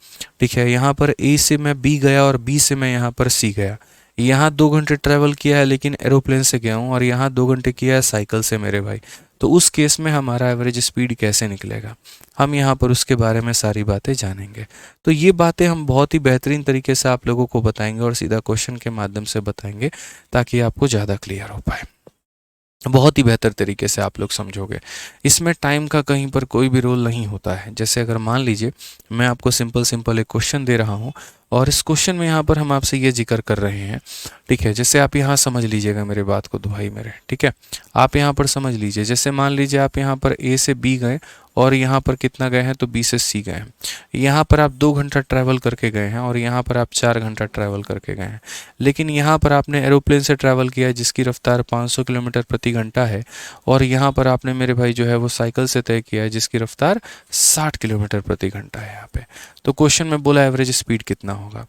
ठीक है, यहाँ पर ए से मैं बी गया और बी से मैं यहाँ पर सी गया। यहाँ 2 घंटे ट्रैवल किया है लेकिन एरोप्लेन से गया हूँ, और यहाँ 2 घंटे किया है साइकिल से मेरे भाई। तो उस केस में हमारा एवरेज स्पीड कैसे निकलेगा, हम यहाँ पर उसके बारे में सारी बातें जानेंगे। तो ये बातें हम बहुत ही बेहतरीन तरीके से आप लोगों को बताएंगे, और सीधा क्वेश्चन के माध्यम से बताएंगे ताकि आपको ज़्यादा क्लियर हो पाए। बहुत ही बेहतर तरीके से आप लोग समझोगे। इसमें टाइम का कहीं पर कोई भी रोल नहीं होता है। जैसे अगर मान लीजिए मैं आपको सिंपल एक क्वेश्चन दे रहा हूँ, और इस क्वेश्चन में यहाँ पर हम आपसे ये जिक्र कर रहे हैं, ठीक है। जैसे आप यहाँ समझ लीजिएगा मेरे बात को, तो भाई मेरे, ठीक है, आप यहाँ पर समझ लीजिए। जैसे मान लीजिए आप यहाँ पर ए से बी गए, और यहाँ पर कितना गए हैं, तो बी से सी गए हैं। यहाँ पर आप 2 घंटा ट्रैवल करके गए हैं, और यहाँ पर आप 4 घंटा ट्रैवल करके गए हैं। लेकिन यहाँ पर आपने एरोप्लेन से ट्रैवल किया है जिसकी रफ्तार 500 किलोमीटर प्रति घंटा है, और यहाँ पर आपने मेरे भाई जो है वो साइकिल से तय किया है जिसकी रफ्तार 60 किलोमीटर प्रति घंटा है यहाँ पे। तो क्वेश्चन में बोला एवरेज स्पीड कितना होगा।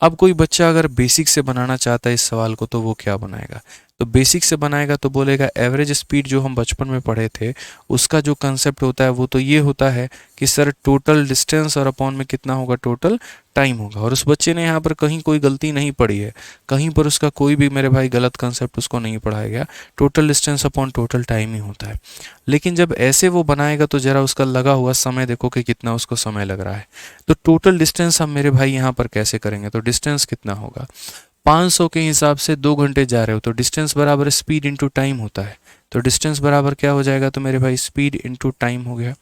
अब कोई बच्चा अगर बेसिक से बनाना चाहता है इस सवाल को, तो वो क्या बनाएगा, तो बेसिक से बनाएगा तो बोलेगा एवरेज स्पीड जो हम बचपन में पढ़े थे उसका जो कंसेप्ट होता है वो तो ये होता है कि सर टोटल डिस्टेंस और अपॉन में कितना होगा, टोटल टाइम होगा। और उस बच्चे ने यहाँ पर कहीं कोई गलती नहीं पढ़ी है, कहीं पर उसका कोई भी मेरे भाई गलत कंसेप्ट उसको नहीं पढ़ाया गया। Total distance upon total time ही होता है। लेकिन जब ऐसे वो बनाएगा तो ज़रा उसका लगा हुआ समय देखो कि कितना उसको समय लग रहा है। तो टोटल डिस्टेंस हम मेरे भाई यहाँ पर कैसे करेंगे, तो डिस्टेंस कितना होगा, 500 के हिसाब से 2 घंटे जा रहे हो तो डिस्टेंस बराबर स्पीड इंटू टाइम होता है। तो डिस्टेंस बराबर क्या हो जाएगा, तो मेरे भाई स्पीड इंटू टाइम हो गया।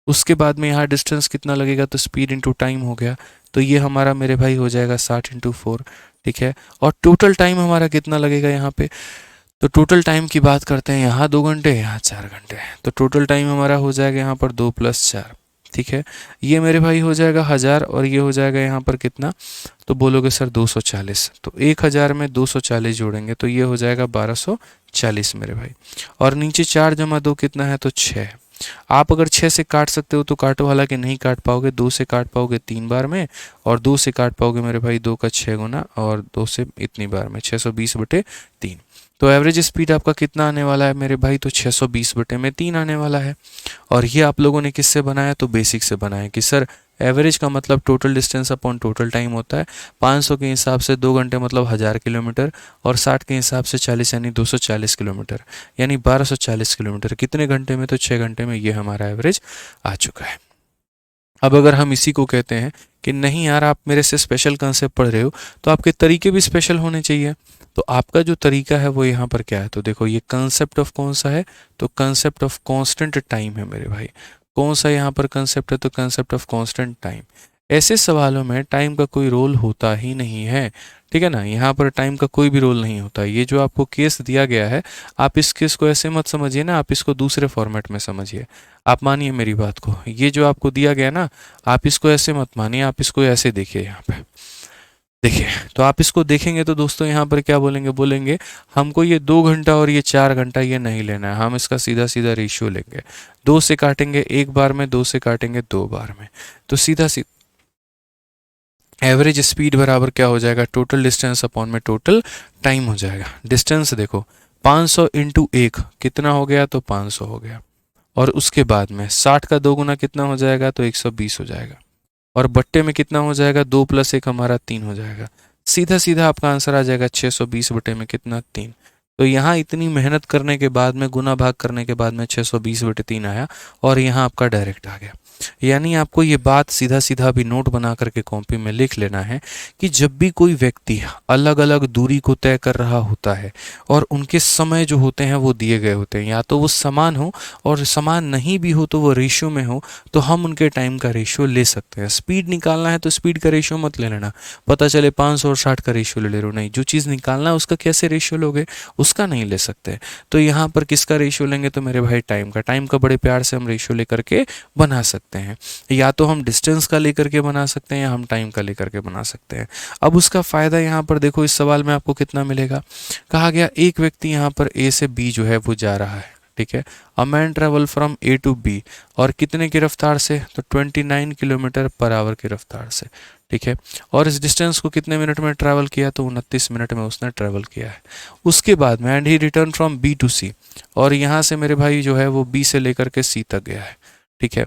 उसके बाद में यहाँ डिस्टेंस कितना लगेगा, तो स्पीड इंटू टाइम हो गया। तो ये हमारा मेरे भाई हो जाएगा 60 इंटू 4, ठीक है। और टोटल टाइम हमारा कितना लगेगा यहाँ पे, तो टोटल टाइम की बात करते हैं, यहाँ 2 घंटे यहाँ 4 घंटे, तो टोटल टाइम हमारा हो जाएगा यहाँ पर 2 + 4, ठीक है। ये मेरे भाई हो जाएगा 1000, और ये हो जाएगा यहाँ पर कितना, तो बोलोगे सर 240। तो 1000 में 240 जोड़ेंगे तो ये हो जाएगा 1240 मेरे भाई। और नीचे 4 + 2 कितना है, तो 6। आप अगर 6 से काट सकते हो तो काटो, हालांकि नहीं काट पाओगे। 2 से काट पाओगे 3 बार में, और 2 से काट पाओगे मेरे भाई 2 का 6 गुना, और 2 से इतनी बार में 620/3। तो एवरेज स्पीड आपका कितना आने वाला है मेरे भाई, तो 620/3 आने वाला है। और ये आप लोगों ने किससे बनाया, तो बेसिक से बनाया कि सर एवरेज का मतलब total distance upon total time होता है। 500 के हिसाब से 2 घंटे मतलब 1000 किलोमीटर, और 60 के हिसाब से 40 यानी 240 किलोमीटर, यानी 1240 किलोमीटर। कितने घंटे में, तो 6 घंटे में। ये हमारा एवरेज आ चुका है। अब अगर हम इसी को कहते हैं कि नहीं यार आप मेरे से स्पेशल कंसेप्ट पढ़ रहे हो, तो आपके तरीके भी स्पेशल होने चाहिए। तो आपका जो तरीका है वो यहाँ पर क्या है, तो देखो ये कंसेप्ट ऑफ कौन सा है, तो कंसेप्ट ऑफ कांस्टेंट टाइम है मेरे भाई। कौन सा यहाँ पर कंसेप्ट है, तो कंसेप्ट ऑफ कांस्टेंट टाइम। ऐसे सवालों में टाइम का कोई रोल होता ही नहीं है, ठीक है ना। यहाँ पर टाइम का कोई भी रोल नहीं होता। ये जो आपको केस दिया गया है, आप इस केस को ऐसे मत समझिए ना, आप इसको दूसरे फॉर्मेट में समझिए। आप मानिए मेरी बात को, ये जो आपको दिया गया ना, आप इसको ऐसे मत मानिए, आप इसको ऐसे देखिए। यहाँ पे देखिए, तो आप इसको देखेंगे तो दोस्तों यहाँ पर क्या बोलेंगे, बोलेंगे हमको ये 2 घंटा और ये 4 घंटा ये नहीं लेना है, हम इसका सीधा सीधा रेशियो लेंगे। 2 से काटेंगे 1 बार में, 2 से काटेंगे 2 बार में, तो सीधा सीधा एवरेज स्पीड बराबर क्या हो जाएगा, टोटल डिस्टेंस अपॉन में टोटल टाइम हो जाएगा। डिस्टेंस देखो 500 इंटू 1 कितना हो गया, तो 500 हो गया। और उसके बाद में 60 का 2 गुना कितना हो जाएगा, तो 120 हो जाएगा। और बट्टे में कितना हो जाएगा, 2 + 1 हमारा 3 हो जाएगा। सीधा सीधा आपका आंसर आ जाएगा 620 बटे में कितना, 3। तो यहाँ इतनी मेहनत करने के बाद में, गुना भाग करने के बाद में 620 बटे 3 आया, और यहाँ आपका डायरेक्ट आ गया। यानी आपको ये बात सीधा सीधा भी नोट बना करके कॉपी में लिख लेना है कि जब भी कोई व्यक्ति अलग अलग दूरी को तय कर रहा होता है और उनके समय जो होते हैं वो दिए गए होते हैं, या तो वो समान हो और समान नहीं भी हो तो वो रेशियो में हो, तो हम उनके टाइम का रेशियो ले सकते हैं। स्पीड निकालना है तो स्पीड का रेशियो मत ले लेना, पता चले 500 और 60 का रेशियो ले ले रहे हो, नहीं। जो चीज़ निकालना है उसका कैसे रेशियो लोगे, उसका नहीं ले सकते। तो यहाँ पर किसका रेशियो लेंगे, तो मेरे भाई टाइम का। टाइम का बड़े प्यार से हम रेशियो लेकर के बना सकते हैं। या तो हम डिस्टेंस का लेकर के बना सकते हैं, या हम टाइम का लेकर के बना सकते हैं। अब उसका फ़ायदा यहाँ पर देखो, इस सवाल में आपको कितना मिलेगा। कहा गया एक व्यक्ति यहाँ पर ए से बी जो है वो जा रहा है, ठीक है। A man travel from A to B, और कितने की रफ्तार से, तो 29 किलोमीटर पर आवर की रफ्तार से, ठीक है। और इस डिस्टेंस को कितने मिनट में ट्रैवल किया, तो 29 मिनट में उसने ट्रैवल किया है। उसके बाद में एंड ही return from B to C, और यहाँ से मेरे भाई जो है वो बी से लेकर के सी तक गया है, ठीक है।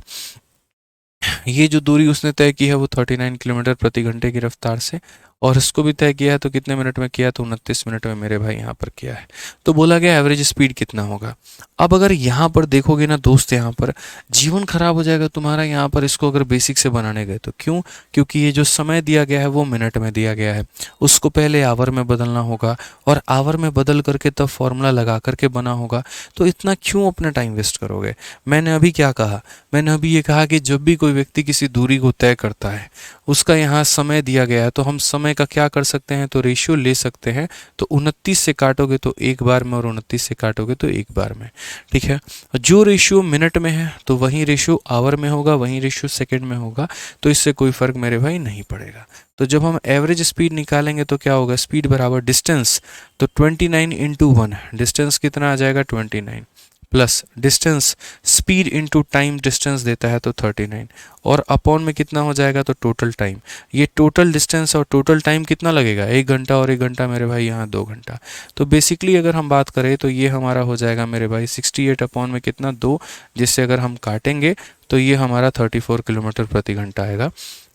ये जो दूरी उसने तय की है वो 39 किलोमीटर प्रति घंटे की रफ्तार से, और इसको भी तय किया है तो कितने मिनट में किया, तो 29 मिनट में मेरे भाई यहाँ पर किया है। तो बोला गया एवरेज स्पीड कितना होगा। अब अगर यहाँ पर देखोगे ना दोस्त, यहाँ पर जीवन खराब हो जाएगा तुम्हारा। यहाँ पर इसको अगर बेसिक से बनाने गए तो क्यों, क्योंकि ये जो समय दिया गया है वो मिनट में दिया गया है, उसको पहले आवर में बदलना होगा, और आवर में बदल करके तब फॉर्मूला लगा करके बना होगा। तो इतना क्यों अपना टाइम वेस्ट करोगे। मैंने अभी क्या कहा, मैंने अभी ये कहा कि जब भी कोई व्यक्ति किसी दूरी को तय करता है, उसका यहाँ समय दिया गया है, तो हम समय का क्या कर सकते हैं, तो रेशियो ले सकते हैं। तो 29 से काटोगे तो 1 बार में, और 29 से काटोगे तो 1 बार में, ठीक है। जो रेशियो मिनट में है तो वही रेशियो आवर में होगा, वही रेशियो सेकंड में होगा। तो इससे कोई फर्क मेरे भाई नहीं पड़ेगा। तो जब हम एवरेज स्पीड निकालेंगे तो क्या होगा, स्पीड बराबर डिस्टेंस, तो 29 इंटू 1, डिस्टेंस कितना आ जाएगा 29, plus distance speed into time, distance देता है तो 39, और अपॉन में कितना हो जाएगा, तो टोटल टाइम। ये टोटल डिस्टेंस और टोटल टाइम कितना लगेगा, 1 घंटा, और 1 घंटा मेरे भाई यहाँ 2 घंटा। तो बेसिकली अगर हम बात करें तो ये हमारा हो जाएगा मेरे भाई 68 अपॉन में कितना 2, जिससे अगर हम काटेंगे तो ये हमारा 34 किलोमीटर प्रति घंटा आएगा।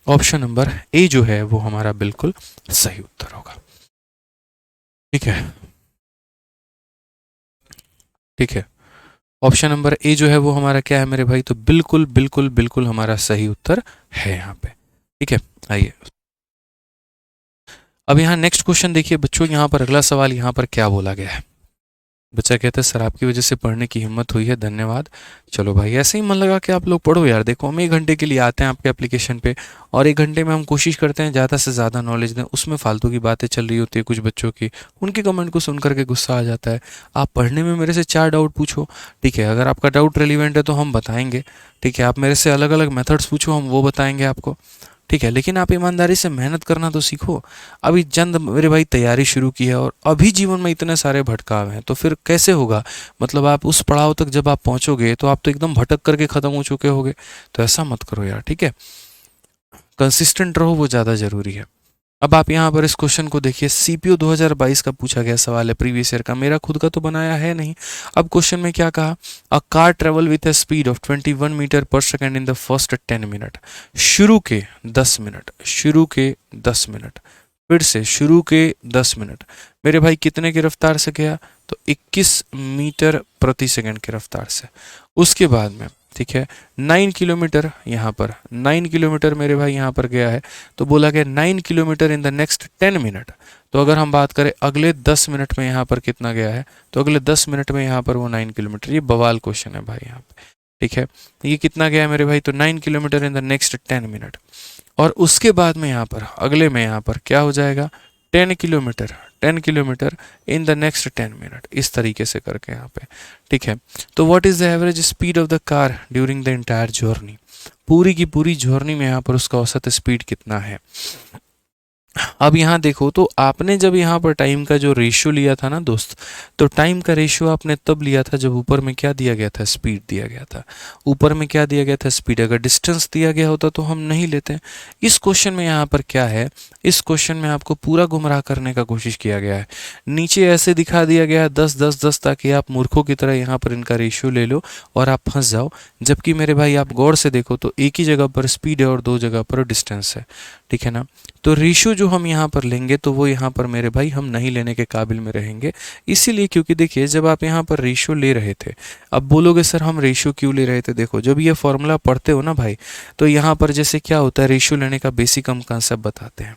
ऑप्शन नंबर ए जो है वो हमारा बिल्कुल सही उत्तर होगा, ठीक है। ठीक है, ऑप्शन नंबर ए जो है वो हमारा क्या है मेरे भाई, तो बिल्कुल बिल्कुल बिल्कुल हमारा सही उत्तर है यहाँ पे, ठीक है। आइए अब यहाँ नेक्स्ट क्वेश्चन देखिए बच्चों, यहाँ पर अगला सवाल यहाँ पर क्या बोला गया है। बच्चा कहता है सर आपकी वजह से पढ़ने की हिम्मत हुई है, धन्यवाद। चलो भाई ऐसे ही मन लगा कि आप लोग पढ़ो यार। देखो हम 1 घंटे के लिए आते हैं आपके एप्लीकेशन पे, और 1 घंटे में हम कोशिश करते हैं ज़्यादा से ज़्यादा नॉलेज दें। उसमें फालतू की बातें चल रही होती है कुछ बच्चों की, उनके कमेंट को सुन करके गुस्सा आ जाता है। आप पढ़ने में मेरे से 4 डाउट पूछो, ठीक है। अगर आपका डाउट रेलिवेंट है तो हम बताएंगे, ठीक है। आप मेरे से अलग अलग मेथड्स पूछो, हम वो बताएंगे आपको, ठीक है। लेकिन आप ईमानदारी से मेहनत करना तो सीखो। अभी चंद मेरे भाई तैयारी शुरू की है और अभी जीवन में इतने सारे भटकाव हैं, तो फिर कैसे होगा। मतलब आप उस पड़ाव तक जब आप पहुंचोगे तो आप तो एकदम भटक करके ख़त्म हो चुके होगे। तो ऐसा मत करो यार, ठीक है। कंसिस्टेंट रहो, वो ज़्यादा ज़रूरी है। अब आप यहाँ पर इस क्वेश्चन को देखिए, सीपीओ 2022 का पूछा गया सवाल है, प्रीवियस ईयर का। मेरा खुद का तो बनाया है नहीं। अब क्वेश्चन में क्या कहा, a car travel with a speed of 21 meter per second in the first 10 minute. शुरू के 10 मिनट, शुरू के 10 मिनट, फिर से शुरू के 10 मिनट मेरे भाई कितने की रफ्तार से गया, तो 21 मीटर प्रति सेकंड की रफ्तार से। उसके बाद में ठीक है। 9 किलोमीटर यहाँ पर 9 किलोमीटर मेरे भाई यहाँ पर गया है, तो बोला गया 9 kilometre in the next 10 minute. तो अगर हम बात करें अगले 10 मिनट में यहाँ पर कितना गया है, तो अगले 10 मिनट में यहाँ पर वो 9 किलोमीटर, ये बवाल क्वेश्चन है भाई यहाँ पे, ठीक है। ये कितना गया है मेरे भाई, तो 9 kilometre in the next 10 minute. और उसके बाद में यहाँ पर अगले में यहाँ पर क्या हो जाएगा, 10 kilometre 10 kilometre in the next 10 minute, इस तरीके से करके यहाँ पे, ठीक है। तो what is the average speed of the car during the entire journey, पूरी की पूरी जर्नी में यहाँ पर उसका औसत स्पीड कितना है। अब यहाँ देखो, तो आपने जब यहाँ पर टाइम का जो रेशियो लिया था ना दोस्त, तो टाइम का रेशियो आपने तब लिया था जब ऊपर में क्या दिया गया था, स्पीड दिया गया था। ऊपर में क्या दिया गया था, स्पीड। अगर डिस्टेंस दिया गया होता तो हम नहीं लेते। इस क्वेश्चन में यहाँ पर क्या है, इस क्वेश्चन में आपको पूरा गुमराह करने का कोशिश किया गया है। नीचे ऐसे दिखा दिया गया है 10 10 10, ताकि आप मूर्खों की तरह यहाँ पर इनका रेशियो ले लो और आप फंस जाओ। जबकि मेरे भाई आप गौर से देखो तो एक ही जगह पर स्पीड है और दो जगह पर डिस्टेंस है, ठीक है ना। तो रेशियो जो हम यहाँ पर लेंगे तो वो यहाँ पर मेरे भाई हम नहीं लेने के काबिल में रहेंगे। इसीलिए क्योंकि देखिए, जब आप यहाँ पर रेशियो ले रहे थे, अब बोलोगे सर हम रेशियो क्यों ले रहे थे, देखो जब ये फॉर्मूला पढ़ते हो ना भाई, तो यहाँ पर जैसे क्या होता है, रेशियो लेने का बेसिक हम कंसेप्ट बताते हैं,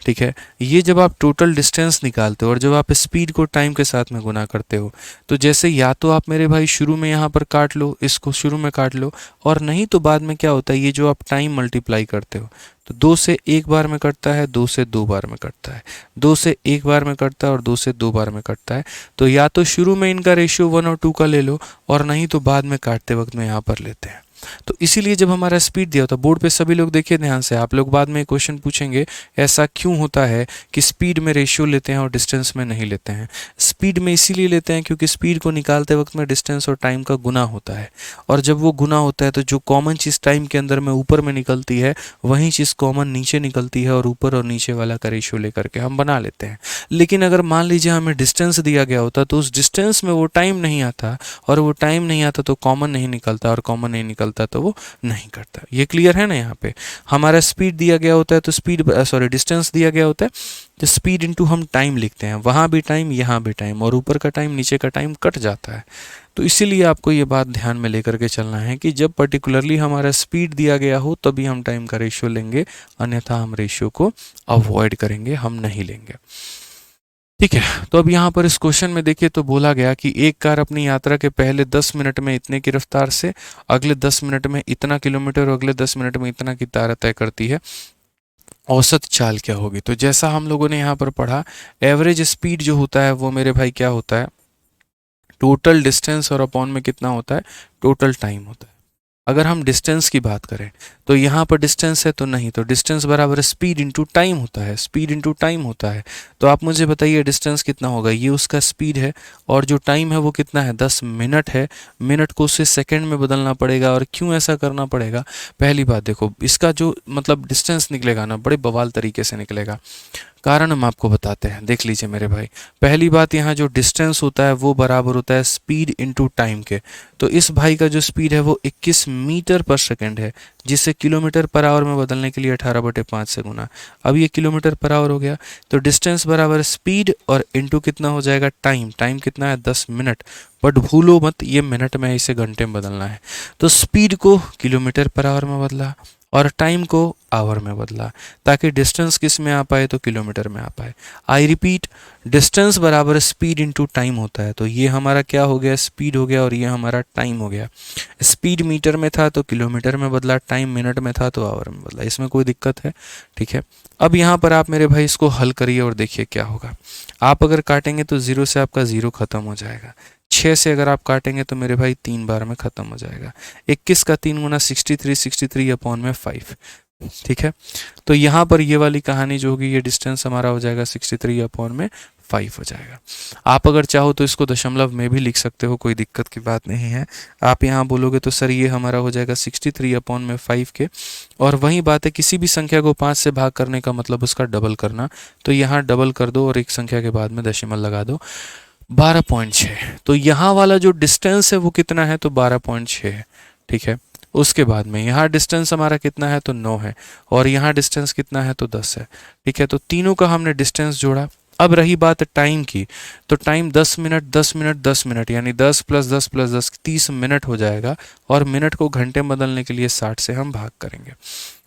ठीक है। ये जब आप टोटल डिस्टेंस निकालते हो और जब आप स्पीड को टाइम के साथ में गुना करते हो, तो जैसे या तो आप मेरे भाई शुरू में यहाँ पर काट लो, इसको शुरू में काट लो, और नहीं तो बाद में क्या होता है, ये जो आप टाइम मल्टीप्लाई करते हो, तो 2 से 1 बार में कटता है, 2 से 2 बार में कटता है, 2 से 1 बार में कटता है और 2 से 2 बार में कटता है। तो या तो शुरू में इनका रेशियो 1 और 2 का ले लो, और नहीं तो बाद में काटते वक्त में यहाँ पर लेते हैं। तो इसीलिए जब हमारा स्पीड दिया होता, बोर्ड पे सभी लोग देखिए ध्यान से, आप लोग बाद में क्वेश्चन पूछेंगे ऐसा क्यों होता है कि स्पीड में रेशियो लेते हैं और डिस्टेंस में नहीं लेते हैं। स्पीड में इसीलिए लेते हैं क्योंकि स्पीड को निकालते वक्त में डिस्टेंस और टाइम का गुना होता है, और जब वो गुना होता है तो जो कॉमन चीज़ टाइम के अंदर में ऊपर में निकलती है, वही चीज़ कॉमन नीचे निकलती है, और ऊपर और नीचे वाला का रेशियो लेकर के हम बना लेते हैं। लेकिन अगर मान लीजिए हमें डिस्टेंस दिया गया होता, तो उस डिस्टेंस में वो टाइम नहीं आता, और वो टाइम नहीं आता तो कॉमन नहीं निकलता, और कॉमन नहीं निकलता तो वो नहीं करता। ये क्लियर है ना। यहाँ पे हमारा स्पीड दिया गया होता है तो स्पीड सॉरी डिस्टेंस दिया गया होता है, तो स्पीड इनटू हम टाइम लिखते हैं, वहाँ भी टाइम यहाँ भी टाइम, और ऊपर का टाइम नीचे का टाइम कट जाता है। तो इसीलिए आपको ये बात ध्यान में लेकर के चलना है कि जब पर्टिकुलरली हमारा स्पीड दिया गया हो तभी हम टाइम का रेशियो लेंगे, अन्यथा हम रेशियो को अवॉइड करेंगे, हम नहीं लेंगे, ठीक है। तो अब यहाँ पर इस क्वेश्चन में देखिए, तो बोला गया कि एक कार अपनी यात्रा के पहले 10 मिनट में इतने की रफ्तार से अगले 10 मिनट में इतना किलोमीटर और अगले 10 मिनट में इतना की रफ्तार तय करती है, औसत चाल क्या होगी। तो जैसा हम लोगों ने यहाँ पर पढ़ा, एवरेज स्पीड जो होता है वो मेरे भाई क्या होता है, टोटल डिस्टेंस और अपॉन में कितना होता है, टोटल टाइम होता है। अगर हम डिस्टेंस की बात करें तो यहाँ पर डिस्टेंस है तो नहीं, तो डिस्टेंस बराबर स्पीड इंटू टाइम होता है, स्पीड इंटू टाइम होता है। तो आप मुझे बताइए डिस्टेंस कितना होगा, ये उसका स्पीड है, और जो टाइम है वो कितना है, 10 मिनट है। मिनट को उससे सेकंड में बदलना पड़ेगा, और क्यों ऐसा करना पड़ेगा, पहली बात देखो, इसका जो मतलब डिस्टेंस निकलेगा ना, बड़े बवाल तरीके से निकलेगा। कारण हम आपको बताते हैं, देख लीजिए मेरे भाई। पहली बात, यहाँ जो डिस्टेंस होता है वो बराबर होता है स्पीड इंटू टाइम के। तो इस भाई का जो स्पीड है वो 21 मीटर पर सेकंड है, जिसे किलोमीटर पर आवर में बदलने के लिए 18/5 से गुना। अब ये किलोमीटर पर आवर हो गया, तो डिस्टेंस बराबर स्पीड और इंटू कितना हो जाएगा, टाइम। टाइम कितना है, 10 मिनट, बट भूलो मत ये मिनट में, इसे घंटे में बदलना है। तो स्पीड को किलोमीटर पर आवर में बदला और टाइम को आवर में बदला, ताकि डिस्टेंस किस में आ पाए, तो किलोमीटर में आ पाए। आई रिपीट, डिस्टेंस बराबर स्पीड इंटू टाइम होता है। तो ये हमारा क्या हो गया, स्पीड हो गया, और ये हमारा टाइम हो गया। स्पीड मीटर में था तो किलोमीटर में बदला, टाइम मिनट में था तो आवर में बदला, इसमें कोई दिक्कत है, ठीक है। अब यहाँ पर आप मेरे भाई इसको हल करिए और देखिए क्या होगा। आप अगर काटेंगे तो 0 से आपका 0 खत्म हो जाएगा, 6 से अगर आप काटेंगे तो मेरे भाई 3 बार में खत्म हो जाएगा। 21 का 3 गुना 63, 63 अपॉन में 5, ठीक है। तो यहाँ पर ये वाली कहानी जो होगी, ये डिस्टेंस हमारा हो जाएगा 63 अपॉन में 5 हो जाएगा। आप अगर चाहो तो इसको दशमलव में भी लिख सकते हो, कोई दिक्कत की बात नहीं है। आप यहाँ बोलोगे तो सर ये हमारा हो जाएगा 63 अपॉन में 5 के, और वही बात है, किसी भी संख्या को 5 से भाग करने का मतलब उसका डबल करना। तो यहाँ डबल कर दो और एक संख्या के बाद में दशमलव लगा दो, 12.6। तो यहाँ वाला जो डिस्टेंस है वो कितना है, तो 12.6 है, ठीक है। उसके बाद में यहाँ डिस्टेंस हमारा कितना है, तो 9 है, और यहाँ डिस्टेंस कितना है, तो 10 है, ठीक है। तो तीनों का हमने डिस्टेंस जोड़ा। अब रही बात टाइम की, तो टाइम 10 मिनट 10 मिनट 10 मिनट यानी 10 + 10 + 10 30 मिनट हो जाएगा। और मिनट को घंटे में बदलने के लिए 60 से हम भाग करेंगे।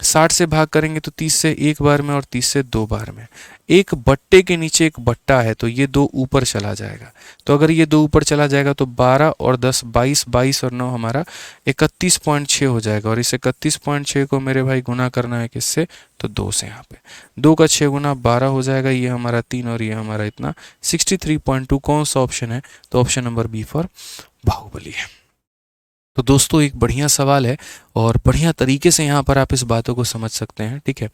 60 से भाग करेंगे तो 30 से एक बार में और 30 से दो बार में। एक बट्टे के नीचे एक बट्टा है तो ये दो ऊपर चला जाएगा। तो अगर ये दो ऊपर चला जाएगा तो 12 और 10 22, 22 और 9 हमारा 31.6 हो जाएगा। और इस 31.6 को मेरे भाई गुना करना है किससे, तो 2 से। यहाँ पे 2 का 6 गुना 12 हो जाएगा। ये हमारा 3 और ये हमारा इतना 63.2। कौन सा ऑप्शन है, तो option number B for Baahubali है। तो दोस्तों एक बढ़िया सवाल है और बढ़िया तरीके से यहाँ पर आप इस बातों को समझ सकते हैं। ठीक है,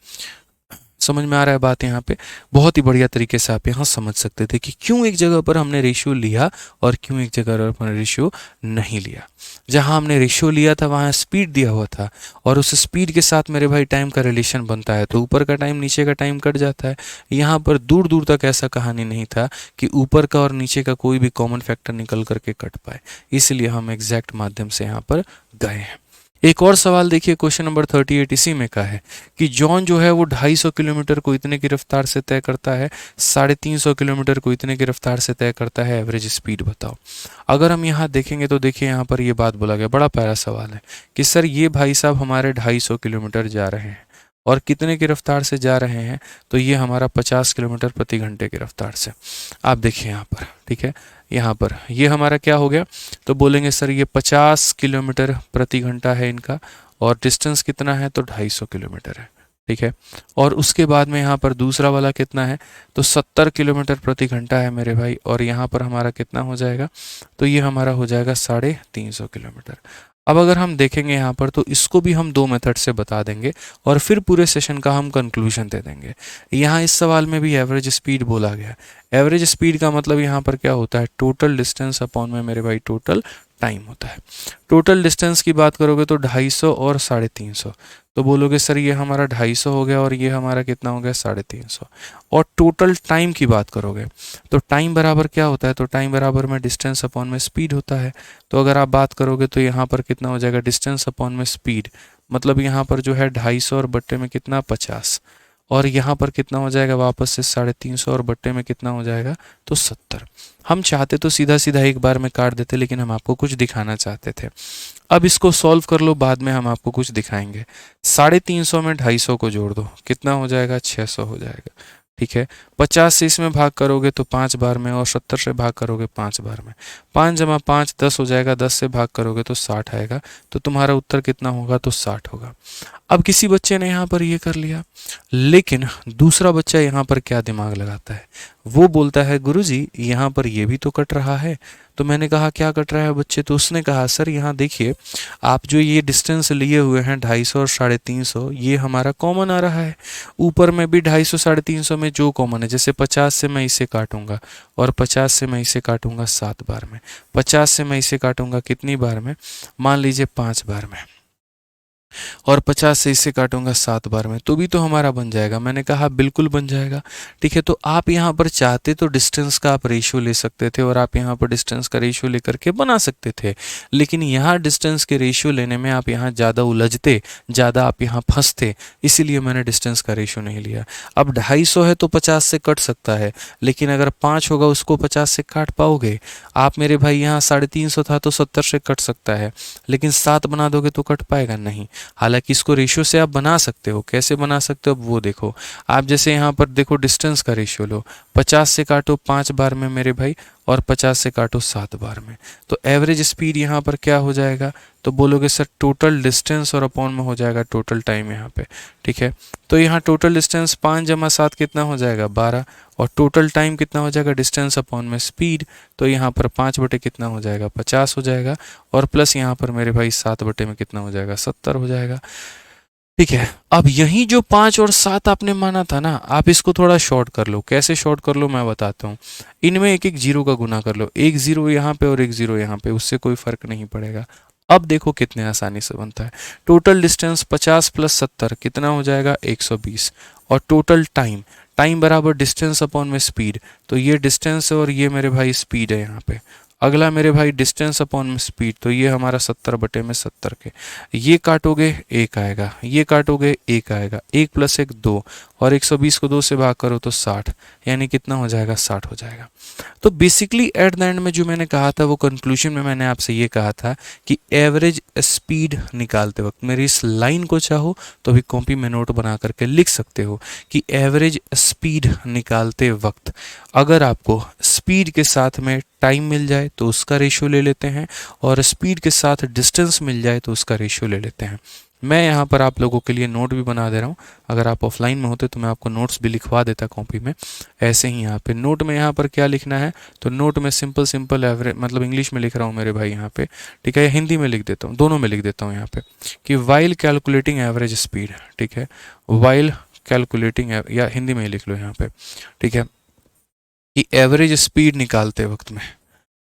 समझ में आ रहा है बात यहाँ पे, बहुत ही बढ़िया तरीके से आप यहाँ समझ सकते थे कि क्यों एक जगह पर हमने रेशियो लिया और क्यों एक जगह पर हमने रेशियो नहीं लिया। जहाँ हमने रेशियो लिया था वहाँ स्पीड दिया हुआ था और उस स्पीड के साथ मेरे भाई टाइम का रिलेशन बनता है, तो ऊपर का टाइम नीचे का टाइम कट जाता है। यहाँ पर दूर दूर तक ऐसा कहानी नहीं था कि ऊपर का और नीचे का कोई भी कॉमन फैक्टर निकल करके कट पाए, इसलिए हम एग्जैक्ट माध्यम से यहाँ पर गए हैं। एक और सवाल देखिए, क्वेश्चन नंबर 38 इसी में का है कि जॉन जो है वो 250 किलोमीटर को इतने की रफ्तार से तय करता है, 350 किलोमीटर को इतने की रफ्तार से तय करता है, एवरेज स्पीड बताओ। अगर हम यहाँ देखेंगे तो देखिए यहाँ पर ये बात बोला गया, बड़ा प्यारा सवाल है कि सर ये भाई साहब हमारे 250 किलोमीटर जा रहे हैं और कितने की रफ्तार से जा रहे हैं, तो ये हमारा 50 किलोमीटर प्रति घंटे की रफ्तार से। आप देखिए यहाँ पर, ठीक है, यहाँ पर ये हमारा क्या हो गया, तो बोलेंगे सर ये 50 किलोमीटर प्रति घंटा है इनका और डिस्टेंस कितना है, तो 250 किलोमीटर है। ठीक है, और उसके बाद में यहाँ पर दूसरा वाला कितना है, तो 70 किलोमीटर प्रति घंटा है मेरे भाई, और यहाँ पर हमारा कितना हो जाएगा, तो ये हमारा हो जाएगा 350 किलोमीटर। अब अगर हम देखेंगे यहाँ पर तो इसको भी हम दो मेथड से बता देंगे और फिर पूरे सेशन का हम कंक्लूजन दे देंगे। यहाँ इस सवाल में भी एवरेज स्पीड बोला गया। एवरेज स्पीड का मतलब यहाँ पर क्या होता है, टोटल डिस्टेंस अपॉन में मेरे भाई टोटल टाइम होता है। टोटल डिस्टेंस की बात करोगे तो 250 और 350, तो बोलोगे सर ये हमारा 250 हो गया और ये हमारा कितना हो गया, 350। और टोटल टाइम की बात करोगे तो टाइम बराबर क्या होता है, तो टाइम बराबर में डिस्टेंस अपॉन में स्पीड होता है। तो अगर आप बात करोगे तो यहाँ पर कितना हो जाएगा, डिस्टेंस अपॉन में स्पीड, मतलब यहाँ पर जो है 250 और बट्टे में कितना 50, और यहाँ पर कितना हो जाएगा वापस से 350 और बट्टे में कितना हो जाएगा, तो 70। हम चाहते तो सीधा सीधा एक बार में काट देते, लेकिन हम आपको कुछ दिखाना चाहते थे। अब इसको सॉल्व कर लो, बाद में हम आपको कुछ दिखाएंगे। 350 में 250 को जोड़ दो, कितना हो जाएगा, 600 हो जाएगा। ठीक है, 50 से इसमें भाग करोगे तो 5 बार में, और 70 से भाग करोगे 5 बार में। 5 जमा 5 10 हो जाएगा, 10 से भाग करोगे तो 60 आएगा। तो तुम्हारा उत्तर कितना होगा, तो 60 होगा। अब किसी बच्चे ने यहाँ पर ये कर लिया, लेकिन दूसरा बच्चा यहाँ पर क्या दिमाग लगाता है, वो बोलता है गुरुजी यहाँ पर ये भी तो कट रहा है। तो मैंने कहा क्या कट रहा है बच्चे, तो उसने कहा सर यहाँ देखिए आप जो ये डिस्टेंस लिए हुए हैं 250 और 350, ये हमारा कॉमन आ रहा है। ऊपर में भी 250 350 में जो कॉमन है, जैसे 50 से मैं इसे काटूंगा और 50 से मैं इसे काटूंगा 7 बार में, 50 से मैं इसे काटूंगा कितनी बार में, मान लीजिए 5 बार में, और 50 से इसे काटूंगा 7 बार में, तो भी तो हमारा बन जाएगा। मैंने कहा बिल्कुल बन जाएगा। ठीक है, तो आप यहाँ पर चाहते तो डिस्टेंस का आप रेशियो ले सकते थे और आप यहाँ पर डिस्टेंस का रेशियो लेकर के बना सकते थे, लेकिन यहाँ डिस्टेंस के रेशियो लेने में आप यहाँ ज़्यादा उलझते, ज़्यादा आप यहाँ फंसते, इसीलिए मैंने डिस्टेंस का रेशियो नहीं लिया। अब 250 है तो 50 से कट सकता है, लेकिन अगर 5 होगा उसको 50 से काट पाओगे आप मेरे भाई। यहाँ 350 था तो 70 से कट सकता है, लेकिन 7 बना दोगे तो कट पाएगा नहीं। हालांकि इसको रेशियो से आप बना सकते हो, कैसे बना सकते हो अब वो देखो। आप जैसे यहाँ पर देखो डिस्टेंस का रेशियो लो, 50 से काटो 5 बार में मेरे भाई और 50 से काटो 7 बार में, तो एवरेज स्पीड यहाँ पर क्या हो जाएगा, तो बोलोगे सर टोटल डिस्टेंस और अपॉन में हो जाएगा टोटल टाइम यहाँ पे। ठीक है, तो यहाँ टोटल डिस्टेंस 5 जमा 7 कितना हो जाएगा 12, और टोटल टाइम कितना हो जाएगा, डिस्टेंस अपॉन में स्पीड, तो यहाँ पर 5 बटे कितना हो जाएगा 50 हो जाएगा, और प्लस यहाँ पर मेरे भाई 7 बटे में कितना हो जाएगा 70 हो जाएगा। ठीक है, अब यही जो 5 और 7 आपने माना था ना, आप इसको थोड़ा शॉर्ट कर लो। कैसे शॉर्ट कर लो मैं बताता हूँ। इनमें एक एक जीरो का गुना कर लो, एक जीरो यहाँ पे और एक जीरो यहाँ पे, उससे कोई फर्क नहीं पड़ेगा। अब देखो कितने आसानी से बनता है। टोटल डिस्टेंस 50 + 70 कितना हो जाएगा 120, और टोटल टाइम, टाइम बराबर डिस्टेंस अपॉन में स्पीड, तो ये डिस्टेंस और ये मेरे भाई स्पीड है यहाँ पे। अगला मेरे भाई डिस्टेंस अपॉन स्पीड, तो ये हमारा 70/70 के, ये काटोगे 1 आएगा, ये काटोगे 1 आएगा, 1 + 1 2, और 120 को 2 से भाग करो तो 60, यानी कितना हो जाएगा, 60 हो जाएगा। तो बेसिकली एट द एंड में जो मैंने कहा था वो कंक्लूजन में मैंने आपसे ये कहा था कि एवरेज स्पीड निकालते वक्त, मेरी इस लाइन को चाहो तो अभी कॉपी में नोट बना करके लिख सकते हो कि एवरेज स्पीड निकालते वक्त अगर आपको स्पीड के साथ में टाइम मिल जाए तो उसका रेशियो ले लेते हैं, और स्पीड के साथ डिस्टेंस मिल जाए तो उसका रेशियो ले लेते हैं। मैं यहाँ पर आप लोगों के लिए नोट भी बना दे रहा हूँ, अगर आप ऑफलाइन में होते तो मैं आपको नोट्स भी लिखवा देता कॉपी में। ऐसे ही यहाँ पे नोट में यहाँ पर क्या लिखना है, तो नोट में सिंपल एवरेज, मतलब इंग्लिश में लिख रहा हूँ मेरे भाई यहाँ पे, ठीक है, हिंदी में लिख देता हूँ, दोनों में लिख देता हूँ यहाँ पे कि वाइल कैलकुलेटिंग एवरेज स्पीड, ठीक है, वाइल कैलकुलेटिंग, या हिंदी में ही लिख लो यहाँ पे, ठीक है, कि एवरेज स्पीड निकालते वक्त में,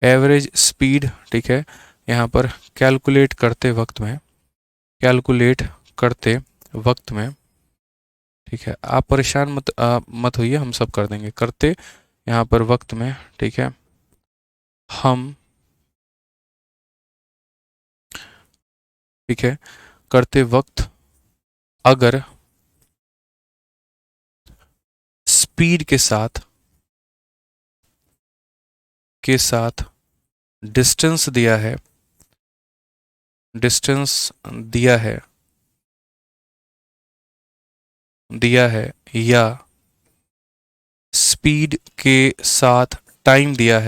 एवरेज स्पीड, ठीक है, यहाँ पर कैलकुलेट करते वक्त में, कैलकुलेट करते वक्त में, ठीक है, आप परेशान मत होइए, हम सब कर देंगे, करते यहाँ पर वक्त में, ठीक है, हम, ठीक है, करते वक्त अगर स्पीड के साथ डिस्टेंस दिया है, डिस्टेंस दिया है या स्पीड के साथ टाइम दिया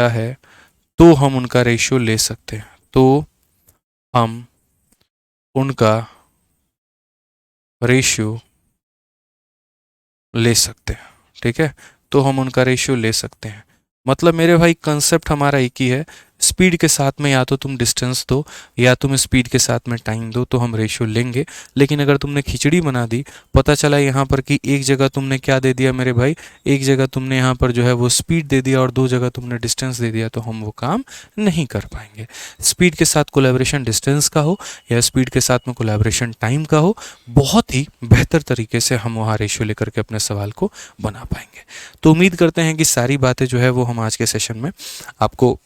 है, तो हम उनका रेशियो ले सकते हैं, तो हम उनका रेशियो ले सकते हैं, ठीक है, तो हम उनका रेशियो ले सकते हैं। मतलब मेरे भाई कंसेप्ट हमारा एक ही है, स्पीड के साथ में या तो तुम डिस्टेंस दो या तुम स्पीड के साथ में टाइम दो, तो हम रेशियो लेंगे। लेकिन अगर तुमने खिचड़ी बना दी, पता चला यहाँ पर कि एक जगह तुमने क्या दे दिया मेरे भाई, एक जगह तुमने यहाँ पर जो है वो स्पीड दे दिया और 2 जगह तुमने डिस्टेंस दे दिया, तो हम वो काम नहीं कर पाएंगे। स्पीड के साथ कोलैबोरेशन डिस्टेंस का हो या स्पीड के साथ में कोलैबोरेशन टाइम का हो, बहुत ही बेहतर तरीके से हम वहाँ रेशियो लेकर के अपने सवाल को बना पाएंगे। तो उम्मीद करते हैं कि सारी बातें जो है वो हम आज के सेशन में आपको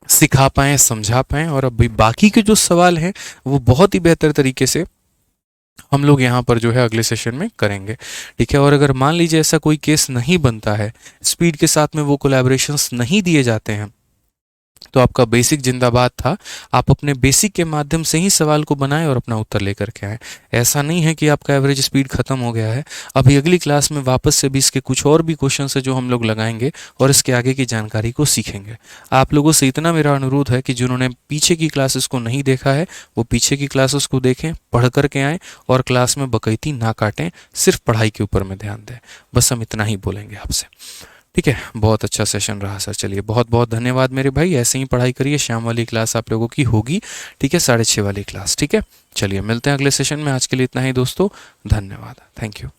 सिखा पाएँ, समझा पाएँ, और अभी बाकी के जो सवाल हैं वो बहुत ही बेहतर तरीके से हम लोग यहाँ पर जो है अगले सेशन में करेंगे, ठीक है। और अगर मान लीजिए ऐसा कोई केस नहीं बनता है, स्पीड के साथ में वो कोलैबोरेशंस नहीं दिए जाते हैं, तो आपका बेसिक जिंदाबाद था। आप अपने बेसिक के माध्यम से ही सवाल को बनाएं और अपना उत्तर लेकर के आएँ। ऐसा नहीं है कि आपका एवरेज स्पीड खत्म हो गया है। अभी अगली क्लास में वापस से भी इसके कुछ और भी क्वेश्चन है जो हम लोग लगाएंगे और इसके आगे की जानकारी को सीखेंगे। आप लोगों से इतना मेरा अनुरोध है कि जिन्होंने पीछे की क्लासेस को नहीं देखा है वो पीछे की क्लासेस को देखें, पढ़ करके आएँ और क्लास में बकैती ना काटें, सिर्फ पढ़ाई के ऊपर में ध्यान दें। बस हम इतना ही बोलेंगे आपसे, ठीक है। बहुत अच्छा सेशन रहा सर, चलिए बहुत बहुत धन्यवाद मेरे भाई। ऐसे ही पढ़ाई करिए, शाम वाली क्लास आप लोगों की होगी, ठीक है, 6:30 वाली क्लास, ठीक है। चलिए मिलते हैं अगले सेशन में, आज के लिए इतना ही दोस्तों, धन्यवाद, थैंक यू।